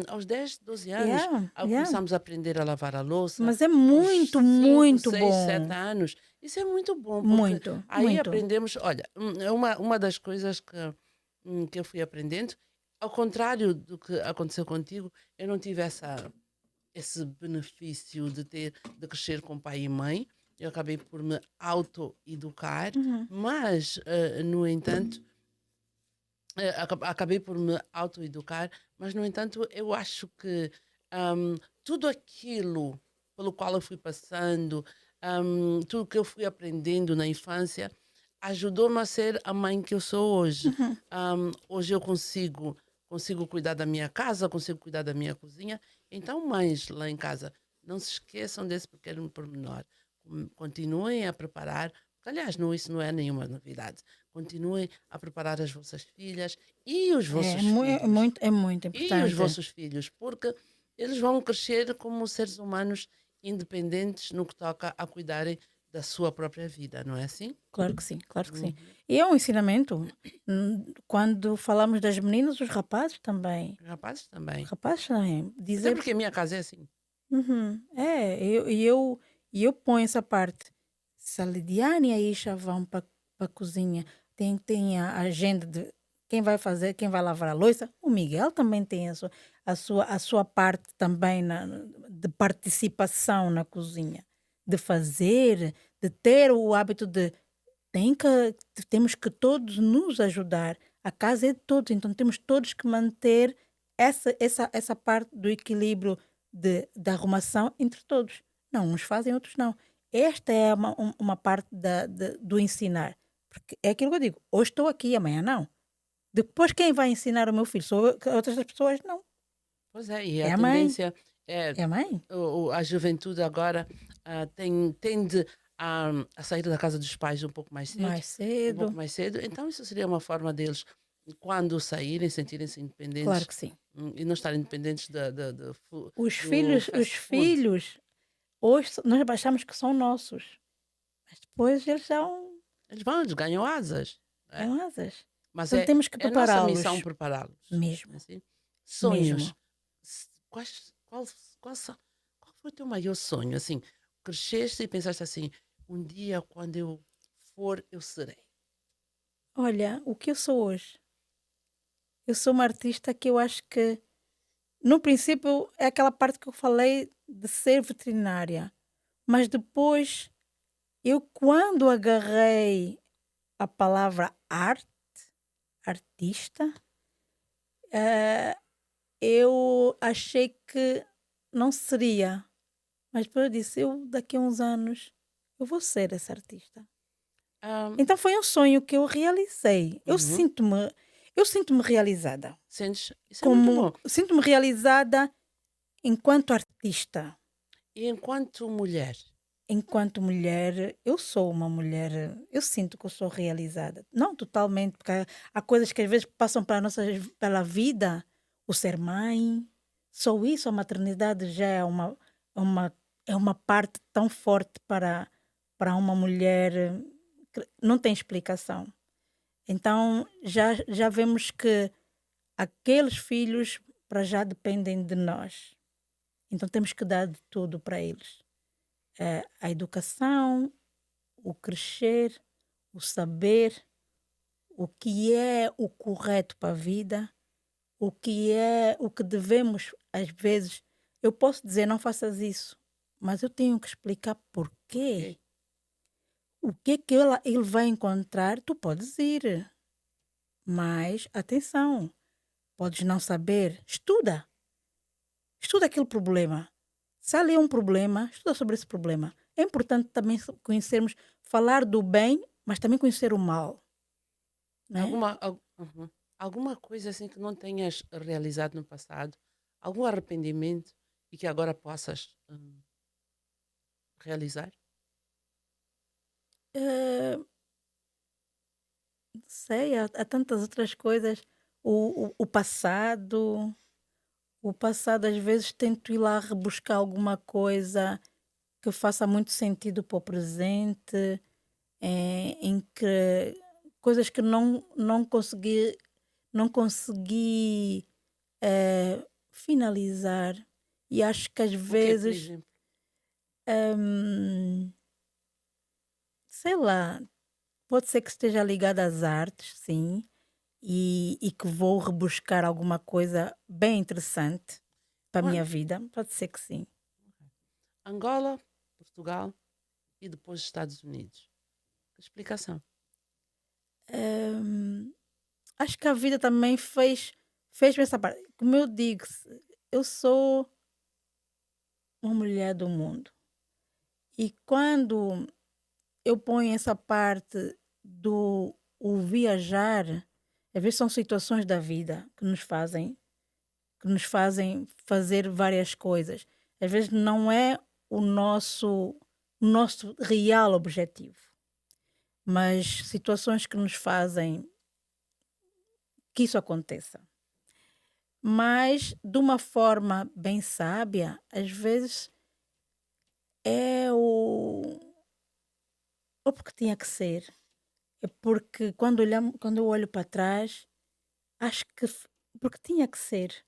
A: Aos 10 12 anos,
C: Yeah, yeah.
A: começamos a aprender a lavar a louça.
C: Mas é
A: Aos
C: muito,
A: 5
C: muito
A: 6 7
C: bom.
A: anos. Isso é muito bom, porque
C: Muito,
A: aí
C: muito.
A: aprendemos. Olha, é uma das coisas que eu fui aprendendo, ao contrário do que aconteceu contigo, eu não tive esse benefício de crescer com pai e mãe. Eu acabei por me auto-educar,
C: Uhum.
A: mas, no entanto, acabei por me autoeducar, mas, no entanto, eu acho que tudo aquilo pelo qual eu fui passando, tudo que eu fui aprendendo na infância, ajudou-me a ser a mãe que eu sou hoje.
C: Uhum.
A: Hoje eu consigo cuidar da minha casa, consigo cuidar da minha cozinha. Então, mães lá em casa, não se esqueçam desse pequeno pormenor. Continuem a preparar, porque, aliás, não, isso não é nenhuma novidade. Continuem a preparar as vossas filhas e os
C: É,
A: vossos filhos.
C: é muito
A: E os
C: importante.
A: vossos filhos, porque eles vão crescer como seres humanos independentes no que toca a cuidarem da sua própria vida, não é assim?
C: Claro que sim, claro que sim.
A: Uhum.
C: E é um ensinamento. Quando falamos das meninas, os rapazes também.
A: Os rapazes
C: Os
A: também.
C: rapazes também.
A: Até
C: Dizer.
A: porque a minha casa é assim.
C: Uhum. É, eu ponho essa parte. Se a Lidiane e a Isha vão para a cozinha, tem a agenda de quem vai fazer, quem vai lavar a louça, o Miguel também tem a sua parte também de participação na cozinha, de fazer, de ter o hábito de tem que, temos que todos nos ajudar. A casa é de todos, então temos todos que manter essa parte do equilíbrio da arrumação entre todos. Não, uns fazem, outros não. Esta é uma parte do ensinar. Porque é aquilo que eu digo, hoje estou aqui, amanhã não. Depois quem vai ensinar o meu filho? Sou eu, que outras pessoas não.
A: Pois é, e
C: É
A: a
C: a mãe,
A: tendência é
C: é a mãe.
A: a juventude agora tende a sair da casa dos pais um pouco mais cedo,
C: Mais
A: um pouco
C: cedo,
A: mais cedo. Então isso seria uma forma deles, quando saírem, sentirem-se
C: claro
A: independentes,
C: que sim.
A: e não estarem dependentes
C: Os
A: do
C: filhos, os
A: fast food.
C: filhos, hoje nós achamos que são nossos. Mas depois eles
A: Eles ganham asas, não é?
C: ganham asas.
A: Mas
C: Então temos que
A: é a nossa missão
C: prepará-los.
A: prepará-los. Não é
C: Mesmo,
A: assim? Sonhos.
C: mesmo.
A: Qual foi o teu maior sonho? Assim, cresceste e pensaste assim, um dia quando eu for, eu serei.
C: Olha, o que eu sou hoje? Eu sou uma artista que eu acho que, no princípio, é aquela parte que eu falei de ser veterinária. Mas depois, eu quando agarrei a palavra arte, artista, eh, eu achei que não seria. Mas depois eu disse, eu daqui a uns anos, eu vou ser essa artista.
A: Ah,
C: Então foi um sonho que eu realizei. Eu
A: uhum.
C: sinto-me eu sinto-me realizada.
A: Sentes? Isso é muito
C: Como
A: bom.
C: sinto-me realizada enquanto artista.
A: E enquanto mulher,
C: Enquanto mulher, eu sou uma mulher, eu sinto que eu sou realizada. Não totalmente, porque há coisas que às vezes passam pela vida, o ser mãe, só isso, a maternidade já é uma, é uma parte tão forte para uma mulher, que não tem explicação. Então já vemos que aqueles filhos para já dependem de nós. Então temos que dar de tudo para eles. A educação, o crescer, o saber, o que é o correto para a vida, o que é o que devemos, às vezes. Eu posso dizer, não faças isso, mas eu tenho que explicar porquê.
A: ok?
C: O que é que ele vai encontrar? Tu podes ir, mas atenção, podes não saber. Estuda. Estuda aquele problema. Se ali é um problema, estuda sobre esse problema. É importante também conhecermos, falar do bem, mas também conhecer o mal, né?
A: Uhum. Alguma coisa assim que não tenhas realizado no passado, algum arrependimento e que agora possas realizar?
C: Eh, sei, há tantas outras coisas. O passado, O passado, às vezes, tento ir lá rebuscar alguma coisa que faça muito sentido para o presente, em que coisas que não consegui finalizar. E acho que às
A: O que, por
C: vezes,
A: exemplo?
C: hum, sei lá, pode ser que esteja ligado às artes, sim, e que vou rebuscar alguma coisa bem interessante para a minha
A: Quando?
C: vida. Pode ser que sim.
A: Angola, Portugal e depois Estados Unidos. Que explicação?
C: Hum, Acho que a vida também fez-me essa parte. Como eu digo, eu sou uma mulher do mundo. E quando eu ponho essa parte do o viajar, às vezes são situações da vida que nos fazem fazer várias coisas. Às vezes não é o nosso real objetivo, mas situações que nos fazem que isso aconteça. Mas de uma forma bem sábia, às vezes é o porque tinha que ser. É porque quando eu olho para trás, acho que porque tinha que ser.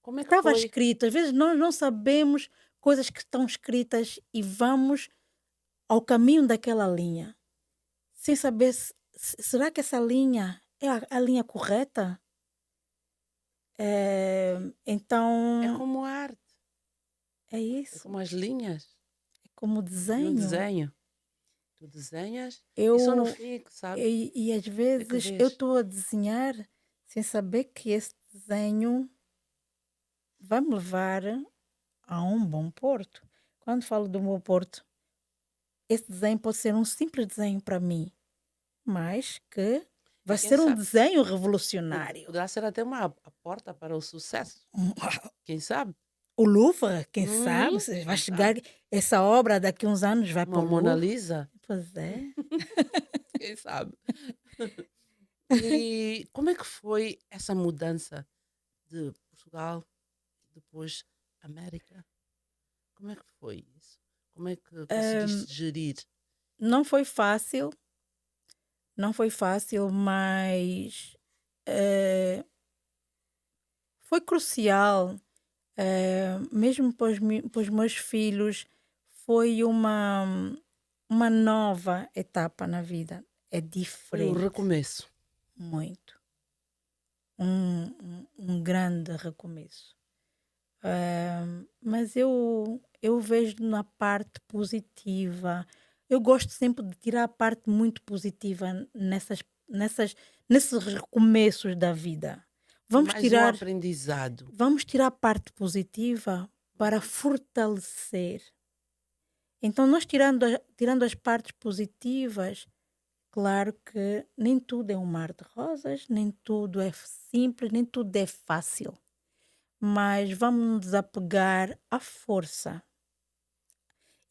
A: Como é que
C: Estava
A: foi?
C: escrito. Às vezes nós não sabemos coisas que estão escritas e vamos ao caminho daquela linha, sem saber será que essa linha é a linha correta?
A: É
C: Então,
A: como a arte,
C: é
A: é
C: isso.
A: como as linhas
C: É como
A: de um
C: desenho.
A: desenho. Tu desenhas e só no
C: Eu,
A: fim, que sabes,
C: e às
A: é que
C: vezes eu
A: vês.
C: estou a desenhar sem saber que esse desenho vai me levar a um bom porto. Quando falo de um bom porto, esse desenho pode ser um simples desenho para mim, mas que
A: E
C: vai
A: quem
C: ser um
A: sabe,
C: desenho revolucionário.
A: poderá ser até a porta para o sucesso. Quem sabe?
C: O Louvre, quem sabe,
A: Uhum,
C: se vai
A: quem
C: chegar
A: sabe?
C: essa obra daqui a uns anos vai para
A: Uma
C: o
A: Mona
C: Louvre.
A: Lisa,
C: Pois é.
A: quem sabe? E como é que foi essa mudança de Portugal e depois América? Como é que foi isso? Como é que conseguiste gerir?
C: Não foi fácil, não foi fácil, mas eh, foi crucial. Mesmo para os meus filhos, foi uma nova etapa na vida. É
A: Foi um
C: diferente,
A: recomeço.
C: muito. Um grande recomeço. Mas eu vejo na parte positiva. Eu gosto sempre de tirar a parte muito positiva nesses recomeços da vida.
A: É
C: Vamos
A: mais um
C: tirar,
A: aprendizado.
C: vamos tirar a parte positiva para fortalecer. Então, nós tirando as partes positivas, claro que nem tudo é um mar de rosas, nem tudo é simples, nem tudo é fácil. Mas vamos nos desapegar à força.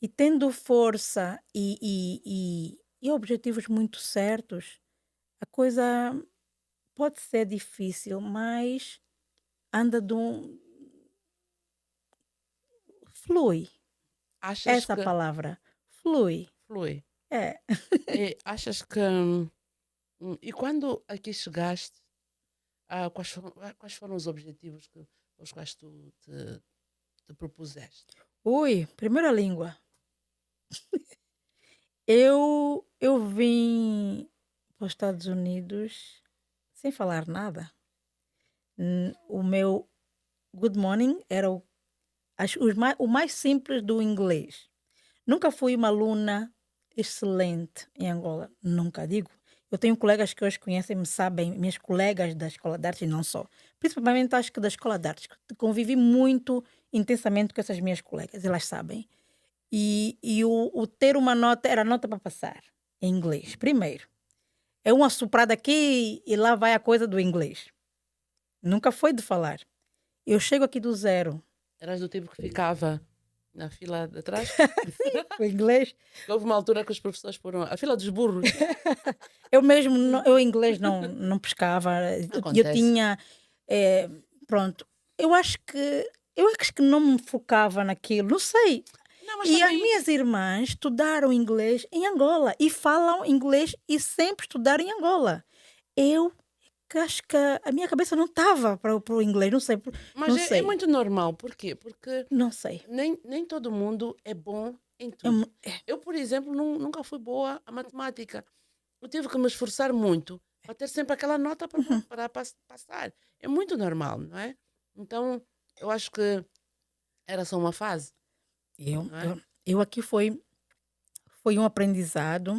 C: E tendo força e objetivos muito certos, a coisa pode ser difícil, mas anda flui.
A: Achas
C: Essa
A: que
C: palavra, flui.
A: flui?
C: É.
A: E achas que e quando aqui chegaste, quais foram os objetivos aos quais tu te propuseste?
C: Ui, primeira língua. Eu vim para os Estados Unidos sem falar nada. O meu good morning era o mais simples do inglês. Nunca fui uma aluna excelente em Angola, nunca digo. Eu tenho colegas que hoje conhecem-me, sabem, minhas colegas da Escola de Artes e não só. Principalmente acho que da Escola de Artes, que convivi muito intensamente com essas minhas colegas, elas sabem. E o ter uma nota era nota para passar em inglês, primeiro. É uma soprada aqui e lá vai a coisa do inglês. Nunca foi de falar. Eu chego aqui do zero.
A: Eras do tipo que ficava na fila de trás?
C: O inglês,
A: Houve uma altura que os professores foram a fila dos burros.
C: eu mesmo, eu inglês não pescava. Eu
A: Acontece.
C: tinha, eh, pronto, eu acho que não me focava naquilo, não sei.
A: Não, mas
C: E as
A: também
C: minhas irmãs estudaram inglês em Angola e falam inglês e sempre estudaram em Angola. Eu que acho que a minha cabeça não estava para o inglês, não sei,
A: mas
C: não
A: é
C: sei,
A: muito normal. Por quê? Porque
C: não sei.
A: nem todo mundo é bom em
C: É
A: tudo.
C: é,
A: Eu, por exemplo, nunca fui boa a matemática. Eu tive que me esforçar muito para ter sempre aquela nota
C: uhum.
A: para passar. É muito normal, não é? Então, eu acho que era só uma fase,
C: Eu,
A: não é?
C: eu, eu aqui foi um aprendizado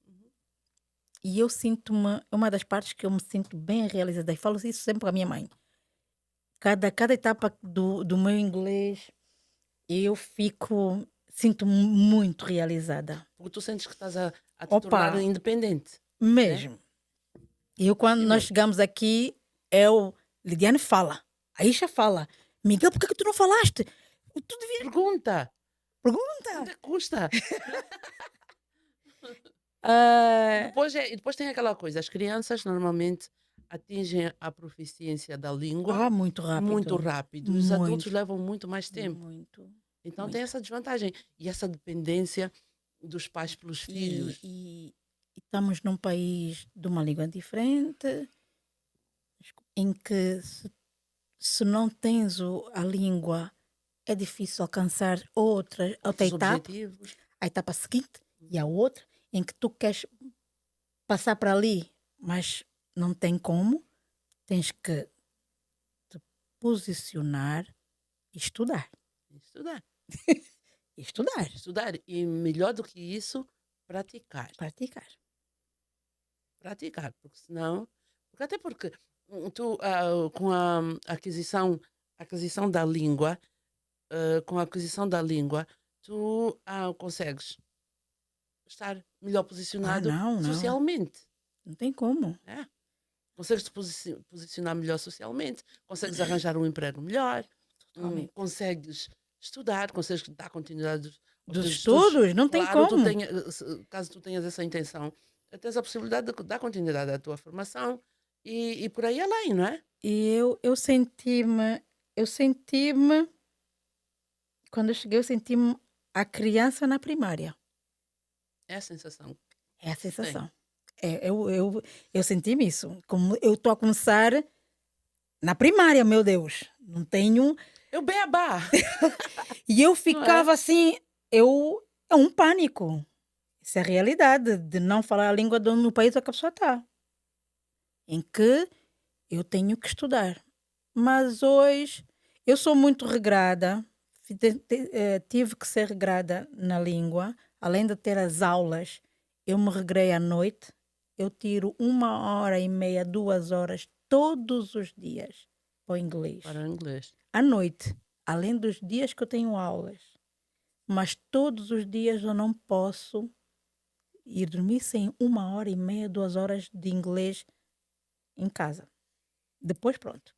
A: Uhum.
C: e eu sinto-me, é uma das partes que eu me sinto bem realizada e falo isso sempre com a minha mãe. Cada etapa do meu inglês eu sinto-me muito realizada.
A: Porque tu sentes que estás a te
C: Opa,
A: tornar independente, né?
C: mesmo. Eu, quando
A: É
C: nós
A: mesmo.
C: chegamos aqui, Lidiane fala, a Isha fala, Miguel, por que tu não falaste? Tu devias
A: Pergunta! Quanto
C: pergunta.
A: é que custa?
C: Ah,
A: E depois tem aquela coisa, as crianças normalmente atingem a proficiência da língua
C: muito
A: muito
C: rápido.
A: rápido, e os adultos
C: Muito,
A: levam muito mais tempo.
C: muito,
A: Então tem
C: muito.
A: essa desvantagem e essa dependência dos pais pelos
C: E,
A: filhos.
C: e- e estamos num país de uma língua diferente, em que se não tens a língua, é difícil alcançar outra
A: Outros
C: etapa,
A: objetivos.
C: a etapa seguinte e a
A: Uhum.
C: outra, em que tu queres passar para ali, mas não tem como, tens que te posicionar e estudar.
A: Estudar.
C: Estudar,
A: Estudar. E melhor do que isso, praticar.
C: praticar.
A: Praticar, porque senão. Porque até porque tu, com a aquisição da língua, com a aquisição da língua, tu consegues estar melhor
C: Ah,
A: posicionado
C: não, não,
A: socialmente.
C: não tem como.
A: É? Consegues te posicionar melhor socialmente, consegues arranjar um emprego melhor,
C: Totalmente.
A: consegues estudar, consegues dar continuidade aos
C: Dos
A: teus estudos.
C: estudos, não tem
A: Claro,
C: como.
A: caso tu tenhas essa intenção, tens a possibilidade de dar continuidade à tua formação e por aí além, não é?
C: E eu senti-me, quando eu cheguei, eu senti-me a criança na primária.
A: É a sensação
C: É a
A: que se tem.
C: sensação. Eu senti-me isso. Como eu estou a começar na primária, meu Deus. Não tenho.
A: Eu beabá,
C: E eu
A: não é?
C: ficava assim, é um pânico. Isso é a realidade de não falar a língua no país onde a pessoa está. Em que eu tenho que estudar. Mas hoje eu sou muito regrada, tive que ser regrada na língua, além de ter as aulas, eu me regrei à noite, eu tiro 1 hora e meia, 2 horas todos os dias para o inglês.
A: Para o inglês.
C: À noite, além dos dias que eu tenho aulas, mas todos os dias eu não posso ir dormir sem 1 hora e meia, 2 horas de inglês em casa. Depois, pronto.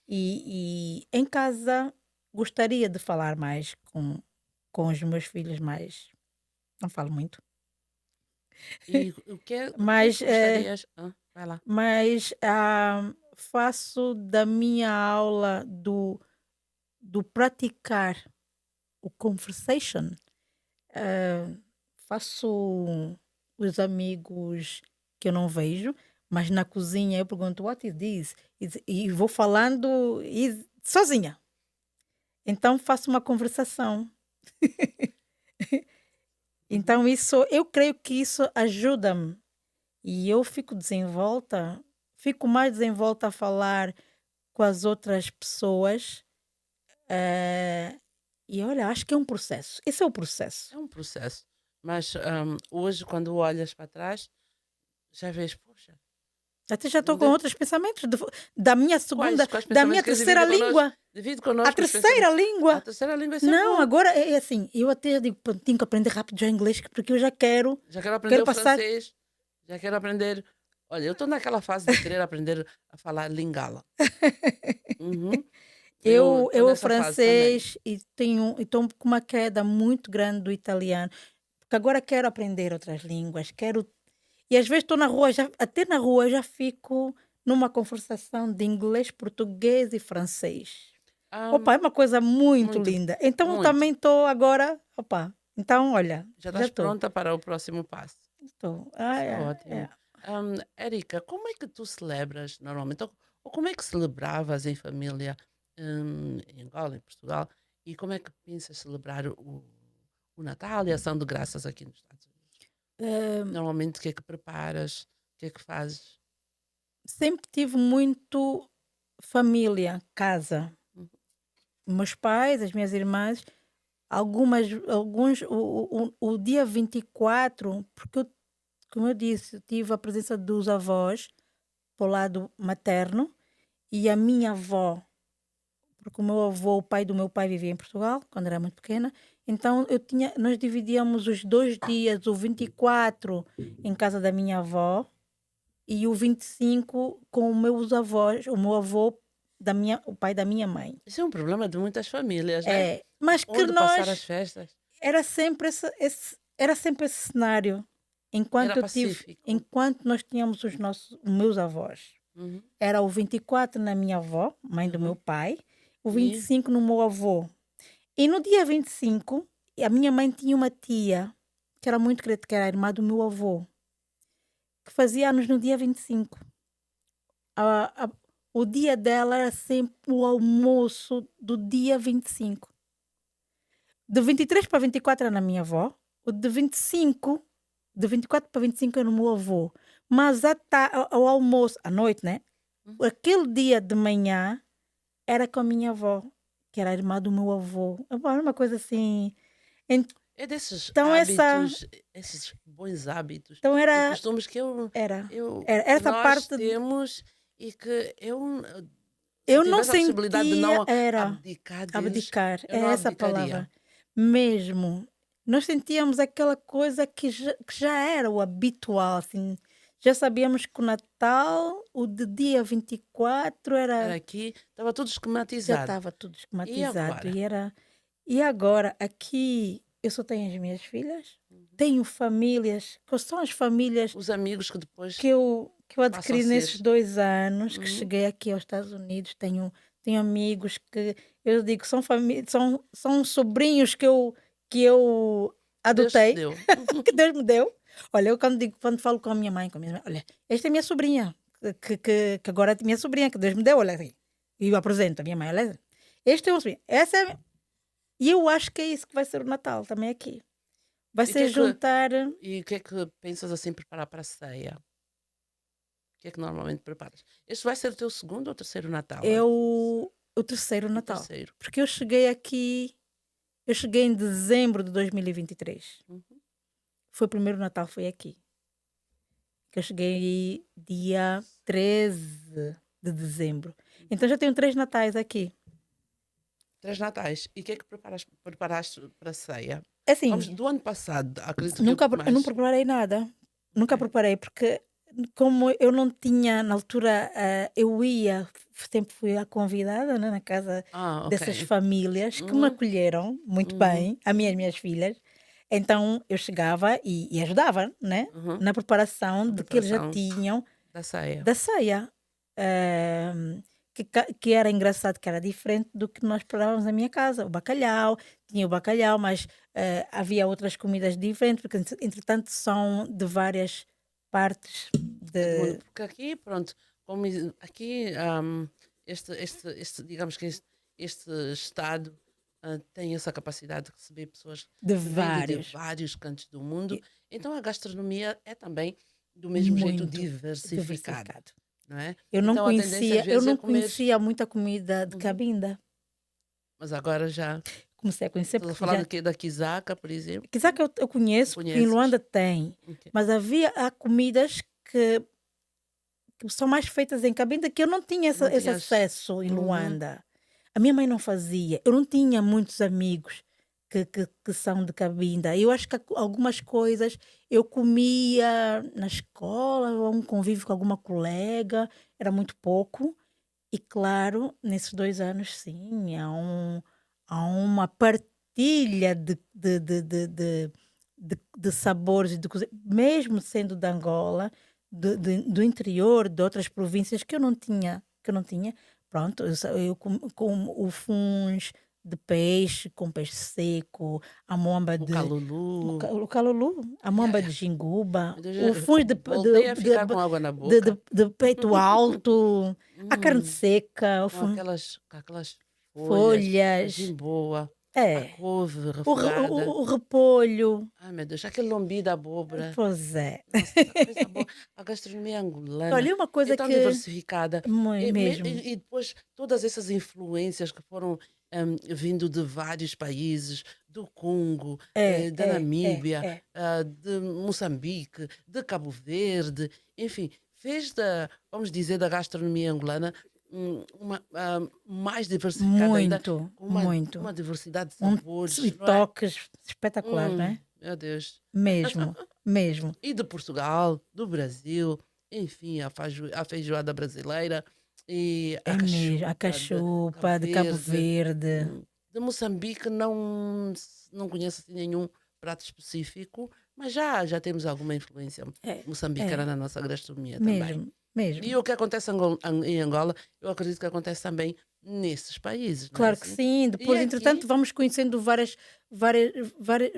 C: E em casa gostaria de falar mais com os meus filhos, mas não falo muito.
A: E o que é que
C: Mas,
A: gostarias? Vai lá.
C: faço da minha aula do praticar o conversation, ah, faço os amigos que eu não vejo, mas na cozinha eu pergunto, what is this? E vou falando sozinha. Então faço uma conversação.
A: Uhum.
C: Então eu creio que isso ajuda-me e eu fico mais desenvolta a falar com as outras pessoas. eh, e olha, acho que é um processo. Esse é o processo.
A: É um processo. Mas hoje, quando olhas para trás, já vês, poxa,
C: Até já estou com
A: ainda-
C: outros pensamentos da minha segunda,
A: quais
C: da
A: pensamentos
C: minha
A: queres
C: terceira
A: dividir connosco?
C: língua.
A: Divide
C: A
A: connosco os
C: terceira
A: pensamentos. A
C: língua.
A: terceira língua é sempre
C: Não,
A: bom.
C: agora é assim. Eu até digo, "Pô, tenho que aprender rápido já inglês, porque eu já
A: Já quero aprender
C: quero
A: o
C: passar.
A: francês, já quero aprender. Olha, eu estou naquela fase de querer aprender a falar lingala. Uhum. Eu estou
C: Eu o
A: nessa fase também.
C: francês e estou com uma queda muito grande do italiano, porque agora quero aprender outras línguas, e às vezes estou na rua, até na rua eu já fico numa conversação de inglês, português e francês.
A: Ah,
C: Opa, é uma coisa muito
A: muito,
C: linda. Então
A: muito.
C: também estou agora, opa, então olha,
A: Já
C: já
A: estás
C: estou.
A: pronta para o próximo passo.
C: Estou.
A: Isso é
C: É.
A: ótimo. Érica, como é que tu celebras normalmente? Ou como é que celebravas em família, em Angola, em Portugal? E como é que pensas celebrar o Natal e a Ação de Graças aqui nos Estados Unidos?
C: Eh,
A: Normalmente, o que é que preparas? O que é que fazes?
C: Sempre tive muito família, casa.
A: Uhum.
C: Meus pais, as minhas irmãs, alguns, o dia 24, porque eu, como eu disse, eu tive a presença dos avós para o lado materno e a minha avó, porque o meu avô, o pai do meu pai, vivia em Portugal quando era muito pequena. Então nós dividíamos os 2 dias, o 24 em casa da minha avó e o 25 com os meus avós, o meu avô, o pai da minha mãe.
A: Isso é um problema de muitas famílias, né?
C: Mas que
A: Onde passar as
C: nós
A: festas
C: era sempre esse cenário.
A: era pacífico.
C: Enquanto nós tínhamos os meus avós.
A: Uhum,
C: Era o 24 na minha avó, mãe do meu
A: uhum.
C: pai, o vinte e
A: E
C: cinco no meu avô. E no dia 25 a minha mãe tinha uma tia que era muito querida, que era a irmã do meu avô, que fazia anos no dia 25. A, a, o dia dela era sempre o almoço do dia 25. De 23 para 24 era na minha avó. O de 24 para 25 era no meu avô. Mas ao almoço, à noite, né?
A: hum,
C: Aquele dia de manhã era com a minha avó, que era a irmã do meu avô. Era uma coisa assim.
A: é desses
C: Então essa,
A: hábitos, esses bons hábitos
C: então
A: e
C: era,
A: costumes que
C: era,
A: eu,
C: era
A: que
C: essa
A: nós
C: parte.
A: temos e que se
C: Eu não
A: tivesse a possibilidade de
C: sentia,
A: não
C: era
A: abdicar deles,
C: abdicar,
A: eu
C: é
A: não
C: essa a
A: abdicaria.
C: palavra. Mesmo. Nós sentíamos aquela coisa que já era o habitual, assim. Já sabíamos que o Natal, o de dia 24
A: Era
C: era,
A: aqui, estava tudo
C: já
A: esquematizado.
C: estava tudo
A: E
C: esquematizado.
A: agora?
C: E agora, aqui, eu só tenho as minhas filhas, tenho famílias, que são as famílias
A: Os amigos que depois
C: que eu
A: passam a
C: adquiri
A: ser.
C: nesses 2 anos que
A: Uhum.
C: cheguei aqui aos Estados Unidos. Tenho amigos que eu digo são família, são sobrinhos que eu
A: Que Deus te
C: adotei,
A: deu.
C: que Deus me deu. Olha, eu quando falo com a minha mãe, olha, esta é minha sobrinha, que agora é minha sobrinha, que Deus me deu, olha assim. E eu apresento a minha mãe, olha, este é uma sobrinha, essa é. E eu acho que é isso que vai ser o Natal também aqui. Vai
A: E o que
C: ser
A: é que,
C: juntar.
A: e o que é que pensas assim preparar para a ceia? O que é que normalmente preparas? Este vai ser o teu segundo ou terceiro Natal
C: É
A: aqui?
C: o terceiro
A: O
C: Natal.
A: terceiro.
C: Porque eu cheguei em dezembro de 2023.
A: Uhum.
C: Foi o primeiro Natal, foi aqui. Que eu cheguei dia 13 de dezembro. Então já tenho 3 Natais aqui.
A: 3 Natais. E o que é que preparaste para a ceia?
C: É
A: Vamos,
C: assim,
A: do ano passado, acredito que
C: eu não
A: mais.
C: preparei nada. Nunca
A: Ok.
C: preparei, porque como eu não tinha, na altura, sempre fui a convidada, né, na casa
A: Ah, ok.
C: dessas famílias que me
A: Uhum,
C: acolheram muito
A: uhum,
C: bem, a mim e as
A: uhum,
C: minhas filhas. Então eu chegava e ajudava, né,
A: uhum.
C: na preparação
A: A
C: de que eles já
A: preparação
C: tinham
A: da ceia.
C: da ceia. Que era engraçado, que era diferente do que nós preparávamos na minha casa. O bacalhau, tinha o bacalhau, mas havia outras comidas diferentes, porque entretanto são de várias partes
A: Do mundo.
C: de
A: Porque aqui, pronto, como aqui, digamos que este Estado tem essa capacidade de receber pessoas
C: de
A: que vêm de
C: vários.
A: vários cantos do mundo,
C: E
A: então a gastronomia é também do mesmo jeito
C: muito
A: diversificada,
C: diversificado.
A: não é?
C: Eu não
A: Então a tendência às
C: conhecia, eu
A: vezes é
C: não
A: comer,
C: conhecia muita comida de
A: uhum,
C: cabinda.
A: mas agora já,
C: Comecei a conhecer
A: estou a
C: porque
A: falar
C: já.
A: daqui da quizaca, por exemplo,
C: Quizá que eu conheço, porque em
A: conheces?
C: Luanda tem,
A: Ok.
C: mas há comidas que são mais feitas em cabinda que eu não tinha
A: Não
C: esse
A: tinhas,
C: acesso em
A: uhum,
C: Luanda. A minha mãe não fazia. Eu não tinha muitos amigos que são de cabinda. Eu acho que algumas coisas eu comia na escola, ou um convívio com alguma colega, era muito pouco. E claro, nesses 2 anos, sim, há uma partilha de sabores e de coisa, mesmo sendo de Angola, do interior, de outras províncias que eu não tinha. Pronto, eu com o funs de peixe, com peixe seco, a momba
A: O
C: de...
A: calulu.
C: O calulu, a momba de
A: Yeah.
C: jinguba,
A: Meu Deus,
C: o funs
A: voltei a ficar com água na boca.
C: de peito alto, a carne
A: Hum,
C: seca,
A: com aquelas folhas, a
C: folhas.
A: jimboa, a
C: É,
A: couve
C: o, re-
A: refogada.
C: o repolho.
A: Ai, meu Deus, aquele lombi da abóbora.
C: Pois é.
A: Nossa, coisa boa. A gastronomia angolana
C: Olha, uma
A: é
C: coisa
A: tão
C: que...
A: diversificada.
C: Mesmo.
A: E depois todas essas influências que foram vindo de vários países, do Congo, da Namíbia,
C: É.
A: de Moçambique, de Cabo Verde, enfim, fez vamos dizer, da gastronomia angolana mais diversificada ainda,
C: Muito,
A: com
C: muito.
A: uma diversidade de
C: Um,
A: sabores,
C: e
A: não é?
C: toques espetaculares, não é?
A: Meu Deus.
C: Mesmo, mesmo.
A: E de Portugal, do Brasil, enfim, a feijoada brasileira e
C: É mesmo. A
A: cachupa
C: cachupa de Cabo Verde.
A: De Moçambique não conheço assim nenhum prato específico, mas já temos alguma influência
C: É,
A: moçambicana na nossa gastronomia também.
C: mesmo.
A: E o que acontece em Angola, eu acredito que acontece também nesses países, não é
C: Claro que
A: assim?
C: sim. Depois,
A: E
C: entretanto,
A: aqui,
C: vamos conhecendo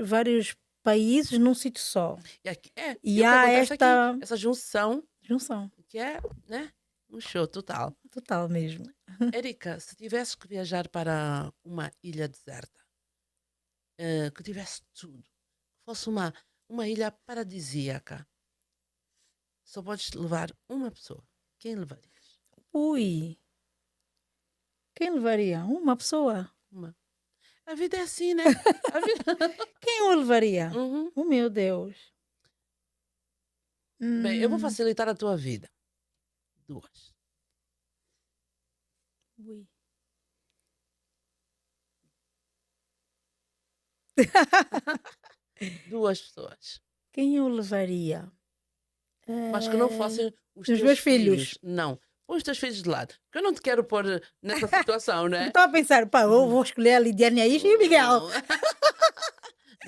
C: vários países num sítio só.
A: e
C: E
A: o que
C: há
A: acontece aqui,
C: esta
A: essa junção,
C: junção.
A: que é, né, um show total.
C: Total mesmo.
A: Érica, se tivesse que viajar para uma ilha deserta, que tivesse tudo, fosse uma ilha paradisíaca, só podes levar uma pessoa. Quem levarias?
C: Ui, quem levaria? Uma pessoa.
A: Uma. A vida é assim, né? A vida...
C: Quem o levaria?
A: Uhum.
C: Oh, meu Deus.
A: Bem, eu vou
C: Hum,
A: facilitar a tua vida. Duas.
C: ui.
A: Duas pessoas.
C: Quem eu levaria?
A: Mas que não
C: Eh,
A: fossem os
C: os
A: teus
C: meus filhos.
A: Não. Põe os teus filhos de lado. Porque eu não te quero pôr nessa situação, né?
C: Estava a pensar, pá, eu vou escolher a Lidiane aí e o Miguel.
A: Não,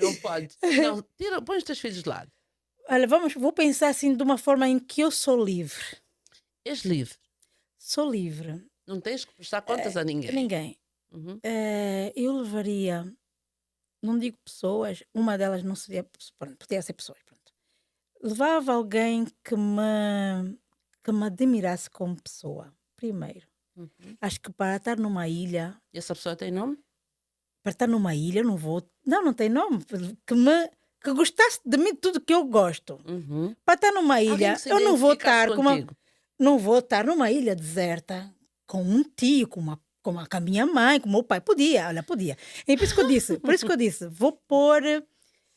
A: não pode. Não, põe os teus filhos de lado.
C: Olha, vou pensar assim de uma forma em que eu sou livre.
A: És livre.
C: Sou livre.
A: Não tens que prestar contas a ninguém.
C: Ninguém.
A: Uhum.
C: Eu levaria, não digo pessoas, uma delas não seria, pronto, podia ser pessoas, pronto. Levava alguém que me admirasse como pessoa, primeiro.
A: Uhum.
C: Acho que para estar numa ilha,
A: E essa pessoa tem nome?
C: eu não vou, não tem nome, que gostasse de mim tudo que eu gosto.
A: Uhum.
C: Para estar numa
A: Alguém
C: ilha,
A: que se
C: eu não vou
A: identificasse
C: estar com uma,
A: contigo.
C: não vou estar numa ilha deserta com um tio, com a minha mãe, com o meu pai. Podia. É por isso que eu disse, vou pôr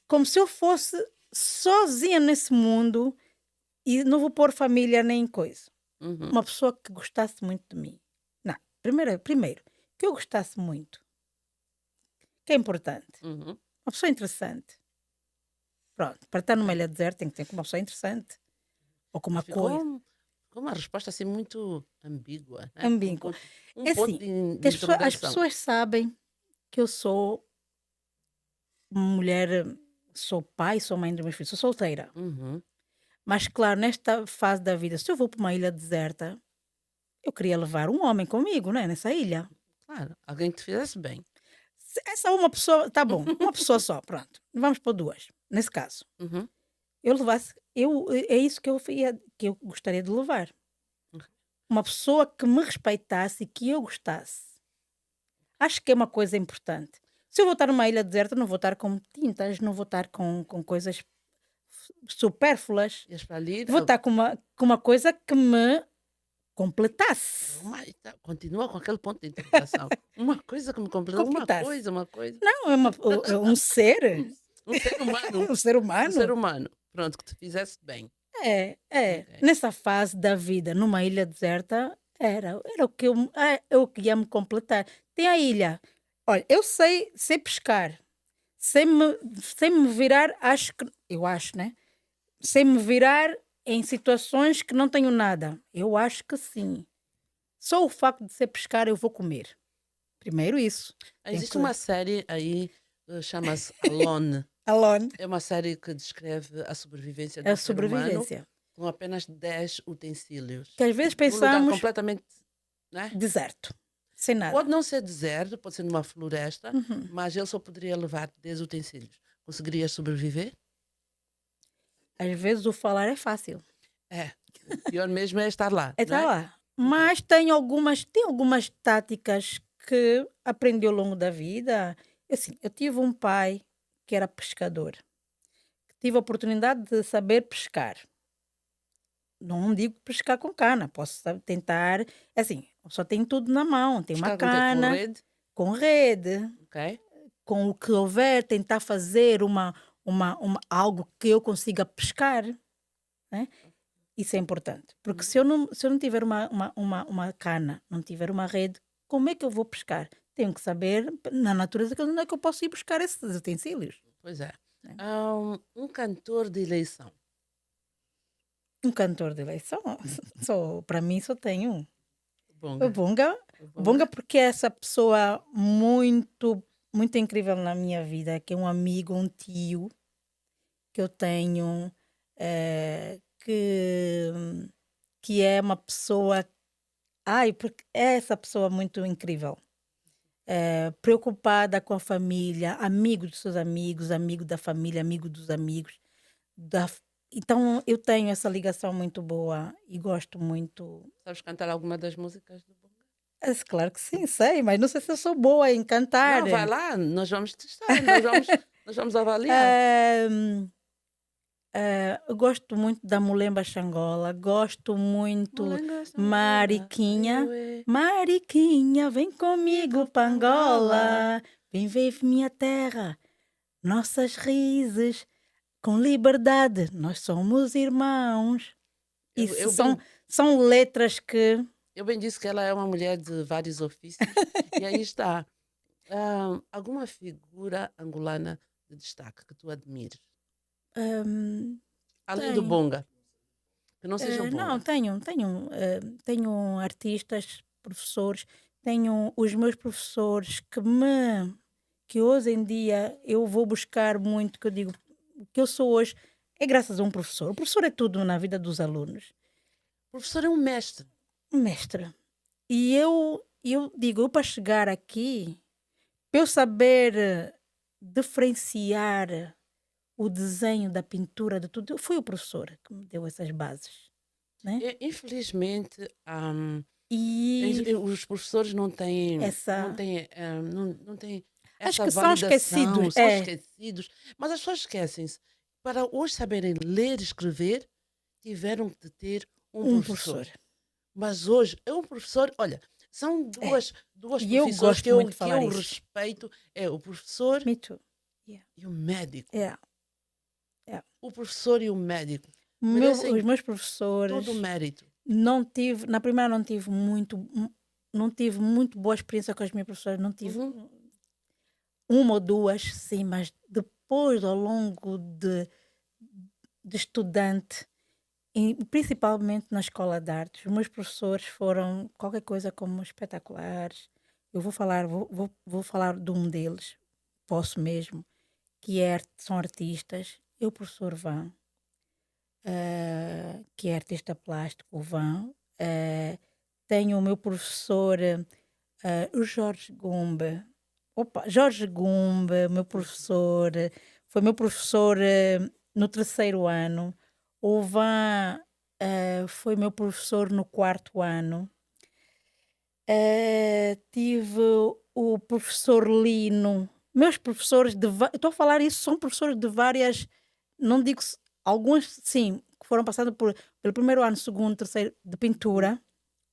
C: como se eu fosse sozinha nesse mundo e não vou pôr família nem coisa.
A: Uhum.
C: Uma pessoa que gostasse muito de mim. Não, primeiro, que eu gostasse muito. Que é importante.
A: Uhum.
C: Uma pessoa interessante. Pronto, para estar numa ilha deserta tem que ter uma pessoa interessante. Ou com uma coisa.
A: Ficou uma resposta assim muito ambígua. Né?
C: Ambígua.
A: Um
C: É
A: ponto
C: assim,
A: de
C: as
A: interrogação.
C: pessoas sabem que eu sou uma mulher, sou pai, sou mãe dos meus filhos, sou solteira.
A: Uhum.
C: Mas, claro, nesta fase da vida, se eu vou para uma ilha deserta, eu queria levar um homem comigo, né? Nessa ilha.
A: Claro, alguém que te fizesse bem.
C: Essa uma pessoa, tá bom, uma pessoa só, pronto. Vamos por duas, nesse caso.
A: Uhum.
C: Eu levasse, é isso que eu gostaria de levar.
A: Ok.
C: Uma pessoa que me respeitasse e que eu gostasse. Acho que é uma coisa importante. Se eu vou estar numa ilha deserta, não vou estar com tintas, não vou estar com coisas supérfluas.
A: Ias para ali,
C: Vou estar com uma coisa que me completasse.
A: continua com aquele ponto de interrogação. Uma coisa que me completa.
C: Completasse.
A: Uma coisa.
C: Não, é um ser.
A: Um ser humano.
C: Um ser humano.
A: Um ser humano. Pronto, que te fizesse bem.
C: É.
A: Ok.
C: Nessa fase da vida, numa ilha deserta, era o que ia me completar. Tem a ilha. Olha, eu sei pescar. Sei me virar, eu acho, né? Sei me virar em situações que não tenho nada. Eu acho que sim. Só o facto de ser pescar, eu vou comer. Primeiro isso.
A: Existe uma série aí, chama-se Alone.
C: Alone.
A: É uma série que descreve a sobrevivência
C: A
A: do ser humano
C: sobrevivência.
A: com apenas 10 utensílios.
C: Que às vezes
A: Num lugar
C: pensamos
A: completamente, né?
C: deserto, sem nada.
A: Pode não ser deserto, pode ser numa floresta,
C: Uhum.
A: mas ele só poderia levar 10 utensílios. Conseguiria sobreviver?
C: Às vezes o falar é fácil.
A: É. O pior mesmo é estar lá,
C: É
A: não
C: tá
A: é?
C: lá. Mas tem algumas táticas que aprendi ao longo da vida. Assim, eu tive um pai que era pescador. Tive a oportunidade de saber pescar. Não digo pescar com cana, posso tentar. Assim, só tem tudo na mão. Tem uma
A: Pescar com o quê? Com
C: cana,
A: rede?
C: com rede,
A: Ok?
C: com o que houver, tentar fazer algo que eu consiga pescar, né? Isso é importante. Porque se eu não tiver uma cana, não tiver uma rede, como é que eu vou pescar? Tenho que saber, na natureza, onde é que eu posso ir buscar esses utensílios.
A: Pois é.
C: É.
A: Um cantor de eleição.
C: Um cantor de eleição, para mim, só tem um. O
A: Bonga.
C: Bunga.
A: O
C: O Bunga porque é essa pessoa muito, muito incrível na minha vida, que é um amigo, um tio que eu tenho, que é uma pessoa. Ai, porque é essa pessoa muito incrível. Preocupada com a família, amigo dos seus amigos, amigo da família, amigo dos amigos. Então eu tenho essa ligação muito boa e gosto muito.
A: Sabes cantar alguma das músicas do Bonga?
C: Claro que sim, sei, mas não sei se eu sou boa em cantar.
A: Não, vai lá, nós vamos testar, nós vamos avaliar.
C: Ahm, eu gosto muito da Mulemba Xangola, gosto muito
A: Molenga, Xangola,
C: Mariquinha.
A: Aiuê.
C: Mariquinha, vem comigo para Angola, vem ver minha terra, nossas raízes, com liberdade, nós somos irmãos.
A: Eu,
C: Isso
A: eu,
C: são,
A: bem,
C: são letras que.
A: eu bem disse que ela é uma mulher de vários ofícios. E aí está. Alguma figura angolana de destaque que tu admires?
C: ahm,
A: Além do
C: tenho.
A: Bonga. Que não seja o
C: Não,
A: Bonga.
C: tenho artistas, professores, tenho os meus professores que hoje em dia eu vou buscar muito, que eu digo, o que eu sou hoje é graças a um professor. O professor é tudo na vida dos alunos.
A: O professor é um mestre.
C: Mestre. E eu digo, eu para chegar aqui, para eu saber diferenciar o desenho da pintura, de tudo, foi o professor que me deu essas bases, né?
A: Infelizmente,
C: E
A: os professores não têm, não
C: essa.
A: têm, não têm
C: Acho
A: essa
C: que são
A: validação,
C: esquecidos.
A: são esquecidos. Mas as pessoas esquecem-se. Para hoje saberem ler e escrever, tiveram de ter um
C: Um
A: professor.
C: professor.
A: Mas hoje é um professor, olha, são duas
C: E eu
A: profissões
C: gosto muito de
A: que
C: falar
A: eu
C: isso.
A: respeito, é o professor
C: Me too.
A: e o médico.
C: É.
A: O professor e o médico
C: Os
A: merecem
C: meus professores,
A: todo o mérito.
C: na primeira não tive muito boa experiência com as minhas professoras, não tive
A: Uhum.
C: uma ou duas, sim, mas depois, ao longo de estudante, e principalmente na escola de artes, os meus professores foram qualquer coisa como espetaculares. Eu vou falar de um deles, posso mesmo, que são artistas. Eu, professor Van, que é artista plástico, o Van. Tenho o meu professor, o Jorge Gumbe. Opa, Jorge Gumbe, meu professor, foi meu professor no terceiro ano. O Van foi meu professor no quarto ano. Tive o professor Lino. Meus professores estou a falar isso, são professores de várias, não digo, alguns sim, que foram passando pelo primeiro ano, segundo, terceiro, de pintura.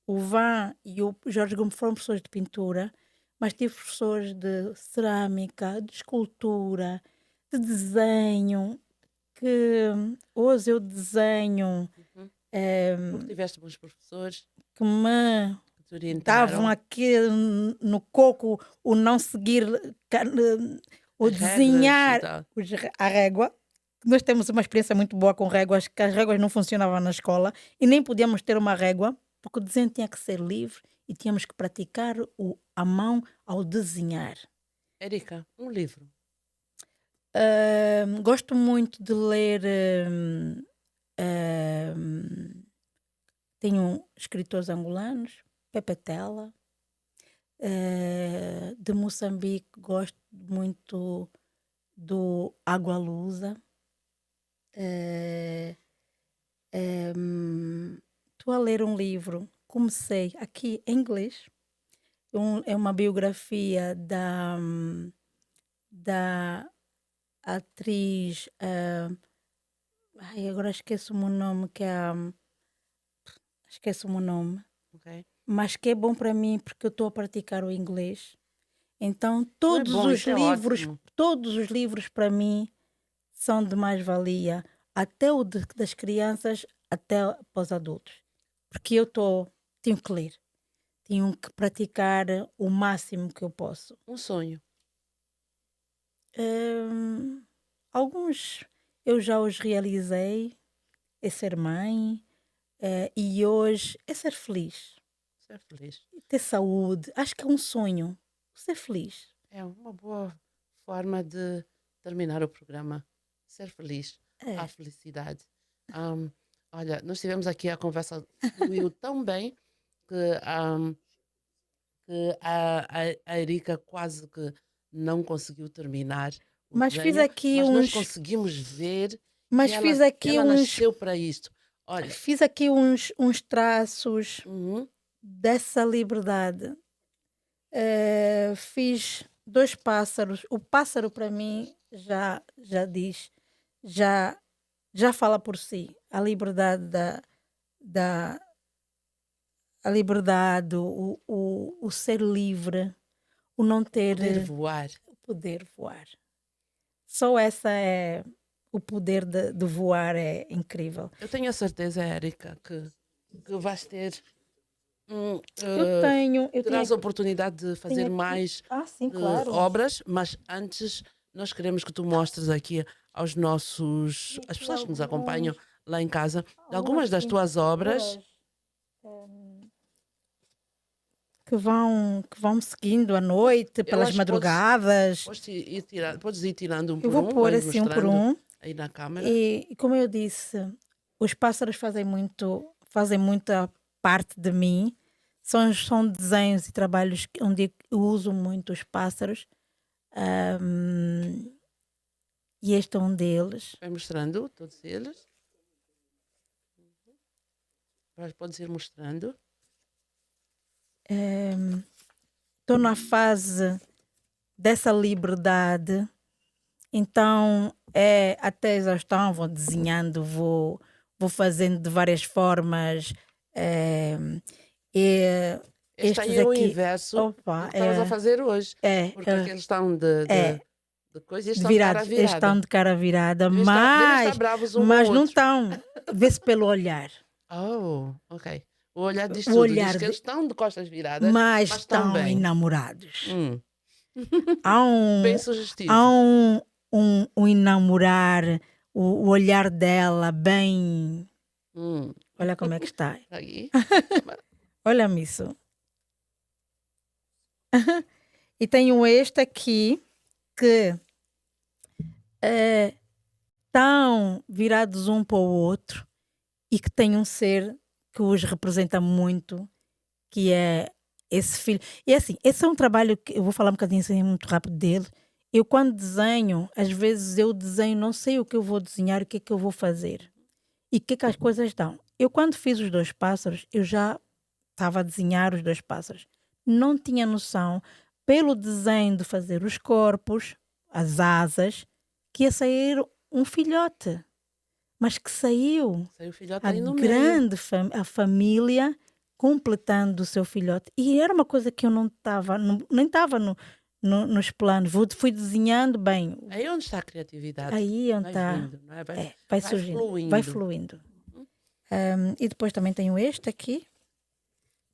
C: O Van e o Jorge Gomes foram professores de pintura, mas tive professores de cerâmica, de escultura, de desenho, que hoje eu desenho,
A: Uhum.
C: eh,
A: Porque tiveste bons professores
C: que me
A: que te
C: estavam
A: orientaram.
C: aqui no coco o não seguir, o
A: As regras e
C: desenhar
A: tal.
C: a régua. Nós temos uma experiência muito boa com réguas, que as réguas não funcionavam na escola e nem podíamos ter uma régua, porque o desenho tinha que ser livre e tínhamos que praticar a mão ao desenhar.
A: Érica, um livro.
C: Gosto muito de ler tenho escritores angolanos, Pepe Tela. De Moçambique gosto muito do Água Lusa. Estou a ler um livro, comecei aqui em inglês. É uma biografia da atriz. Agora esqueço-me o nome, esqueço-me o nome,
A: Ok.
C: mas que é bom para mim porque eu estou a praticar o inglês. Então
A: Não é
C: todos
A: bom,
C: os
A: isso é
C: livros,
A: ótimo.
C: todos os livros para mim são de mais-valia, até das crianças, até para os adultos. Porque tenho que ler, tenho que praticar o máximo que eu posso.
A: Um sonho.
C: Hum, Alguns eu já os realizei, é ser mãe, e hoje é ser feliz,
A: Ser feliz.
C: ter saúde. Acho que é um sonho, ser feliz.
A: É uma boa forma de terminar o programa. Ser feliz. A
C: É.
A: felicidade. Ahm, olha, nós tivemos aqui a conversa fluiu tão bem que a Erika quase que não conseguiu terminar o
C: Mas fiz
A: desenho,
C: aqui
A: mas nós
C: uns,
A: conseguimos ver que
C: mas
A: ela,
C: fiz aqui
A: ela
C: uns,
A: nasceu para isto. Olha,
C: fiz aqui uns traços
A: uhum,
C: dessa liberdade. Fiz 2 pássaros. O pássaro para mim já diz, já já fala por si. A liberdade da a liberdade, o ser livre, o não ter
A: poder voar.
C: o poder voar. Só essa é o poder de voar é incrível.
A: Eu tenho a certeza, Érica, que vais ter,
C: Eu tenho
A: terás a oportunidade de fazer
C: aqui.
A: mais
C: Sim, claro.
A: obras, mas antes nós queremos que tu mostres aqui aos nossos,
C: Tem
A: às
C: aqui
A: pessoas que nos acompanham
C: alguns,
A: lá em casa, de algumas
C: algumas
A: das tuas obras.
C: pinturas que vão me seguindo à noite,
A: Eu
C: pelas
A: acho que
C: madrugadas.
A: podes ir tirando um
C: Eu
A: por
C: vou
A: um,
C: pôr
A: vais
C: assim um por
A: mostrando
C: um.
A: aí na câmara.
C: E como eu disse, os pássaros fazem muita parte de mim. São desenhos e trabalhos onde eu uso muito os pássaros. Ahm, e este é um deles.
A: Vai mostrando todos eles. Podes ir mostrando.
C: Estou na fase dessa liberdade. Então é até exaustão, vou desenhando, vou fazendo de várias formas. E
A: Este
C: estes
A: aí é o
C: aqui,
A: inverso
C: opa,
A: do que estavas a fazer hoje. Porque aqueles estão
C: é
A: de coisa e estes estão de cara
C: virados, eles estão
A: virada.
C: de cara virada,
A: Devem estar bravos um com o
C: mas não
A: outro.
C: estão. Vê-se pelo olhar.
A: Oh, ok. O olhar diz
C: O
A: tudo. Diz
C: olhar
A: que eles
C: de,
A: estão de costas viradas,
C: mas
A: mas estão
C: estão
A: bem.
C: enamorados.
A: Hum,
C: Há
A: bem
C: um,
A: sugestivo.
C: há um enamorar, o olhar dela bem.
A: Hum,
C: Olha como é que está.
A: aí.
C: Olha-me isso. E tenho este aqui que estão virados um para o outro e que tem um ser que os representa muito, que é esse filho. E assim, esse é um trabalho que eu vou falar um bocadinho assim, muito rápido dele. Eu quando desenho, às vezes eu desenho, não sei o que eu vou desenhar, o que é que eu vou fazer e o que é que as coisas dão. Eu quando fiz os 2 pássaros, eu já estava a desenhar os 2 pássaros. Não tinha noção, pelo desenho de fazer os corpos, as asas, que ia sair um filhote. Mas que saiu
A: Saiu o filhote
C: a
A: aí no meio.
C: grande a família completando o seu filhote. E era uma coisa que eu não estava, nem estava nos planos. Fui desenhando bem.
A: Aí onde está a criatividade?
C: Aí onde
A: Vai
C: está.
A: vindo, não é?
C: Vai
A: Vai
C: surgindo,
A: fluindo.
C: vai fluindo. E depois também tenho este aqui.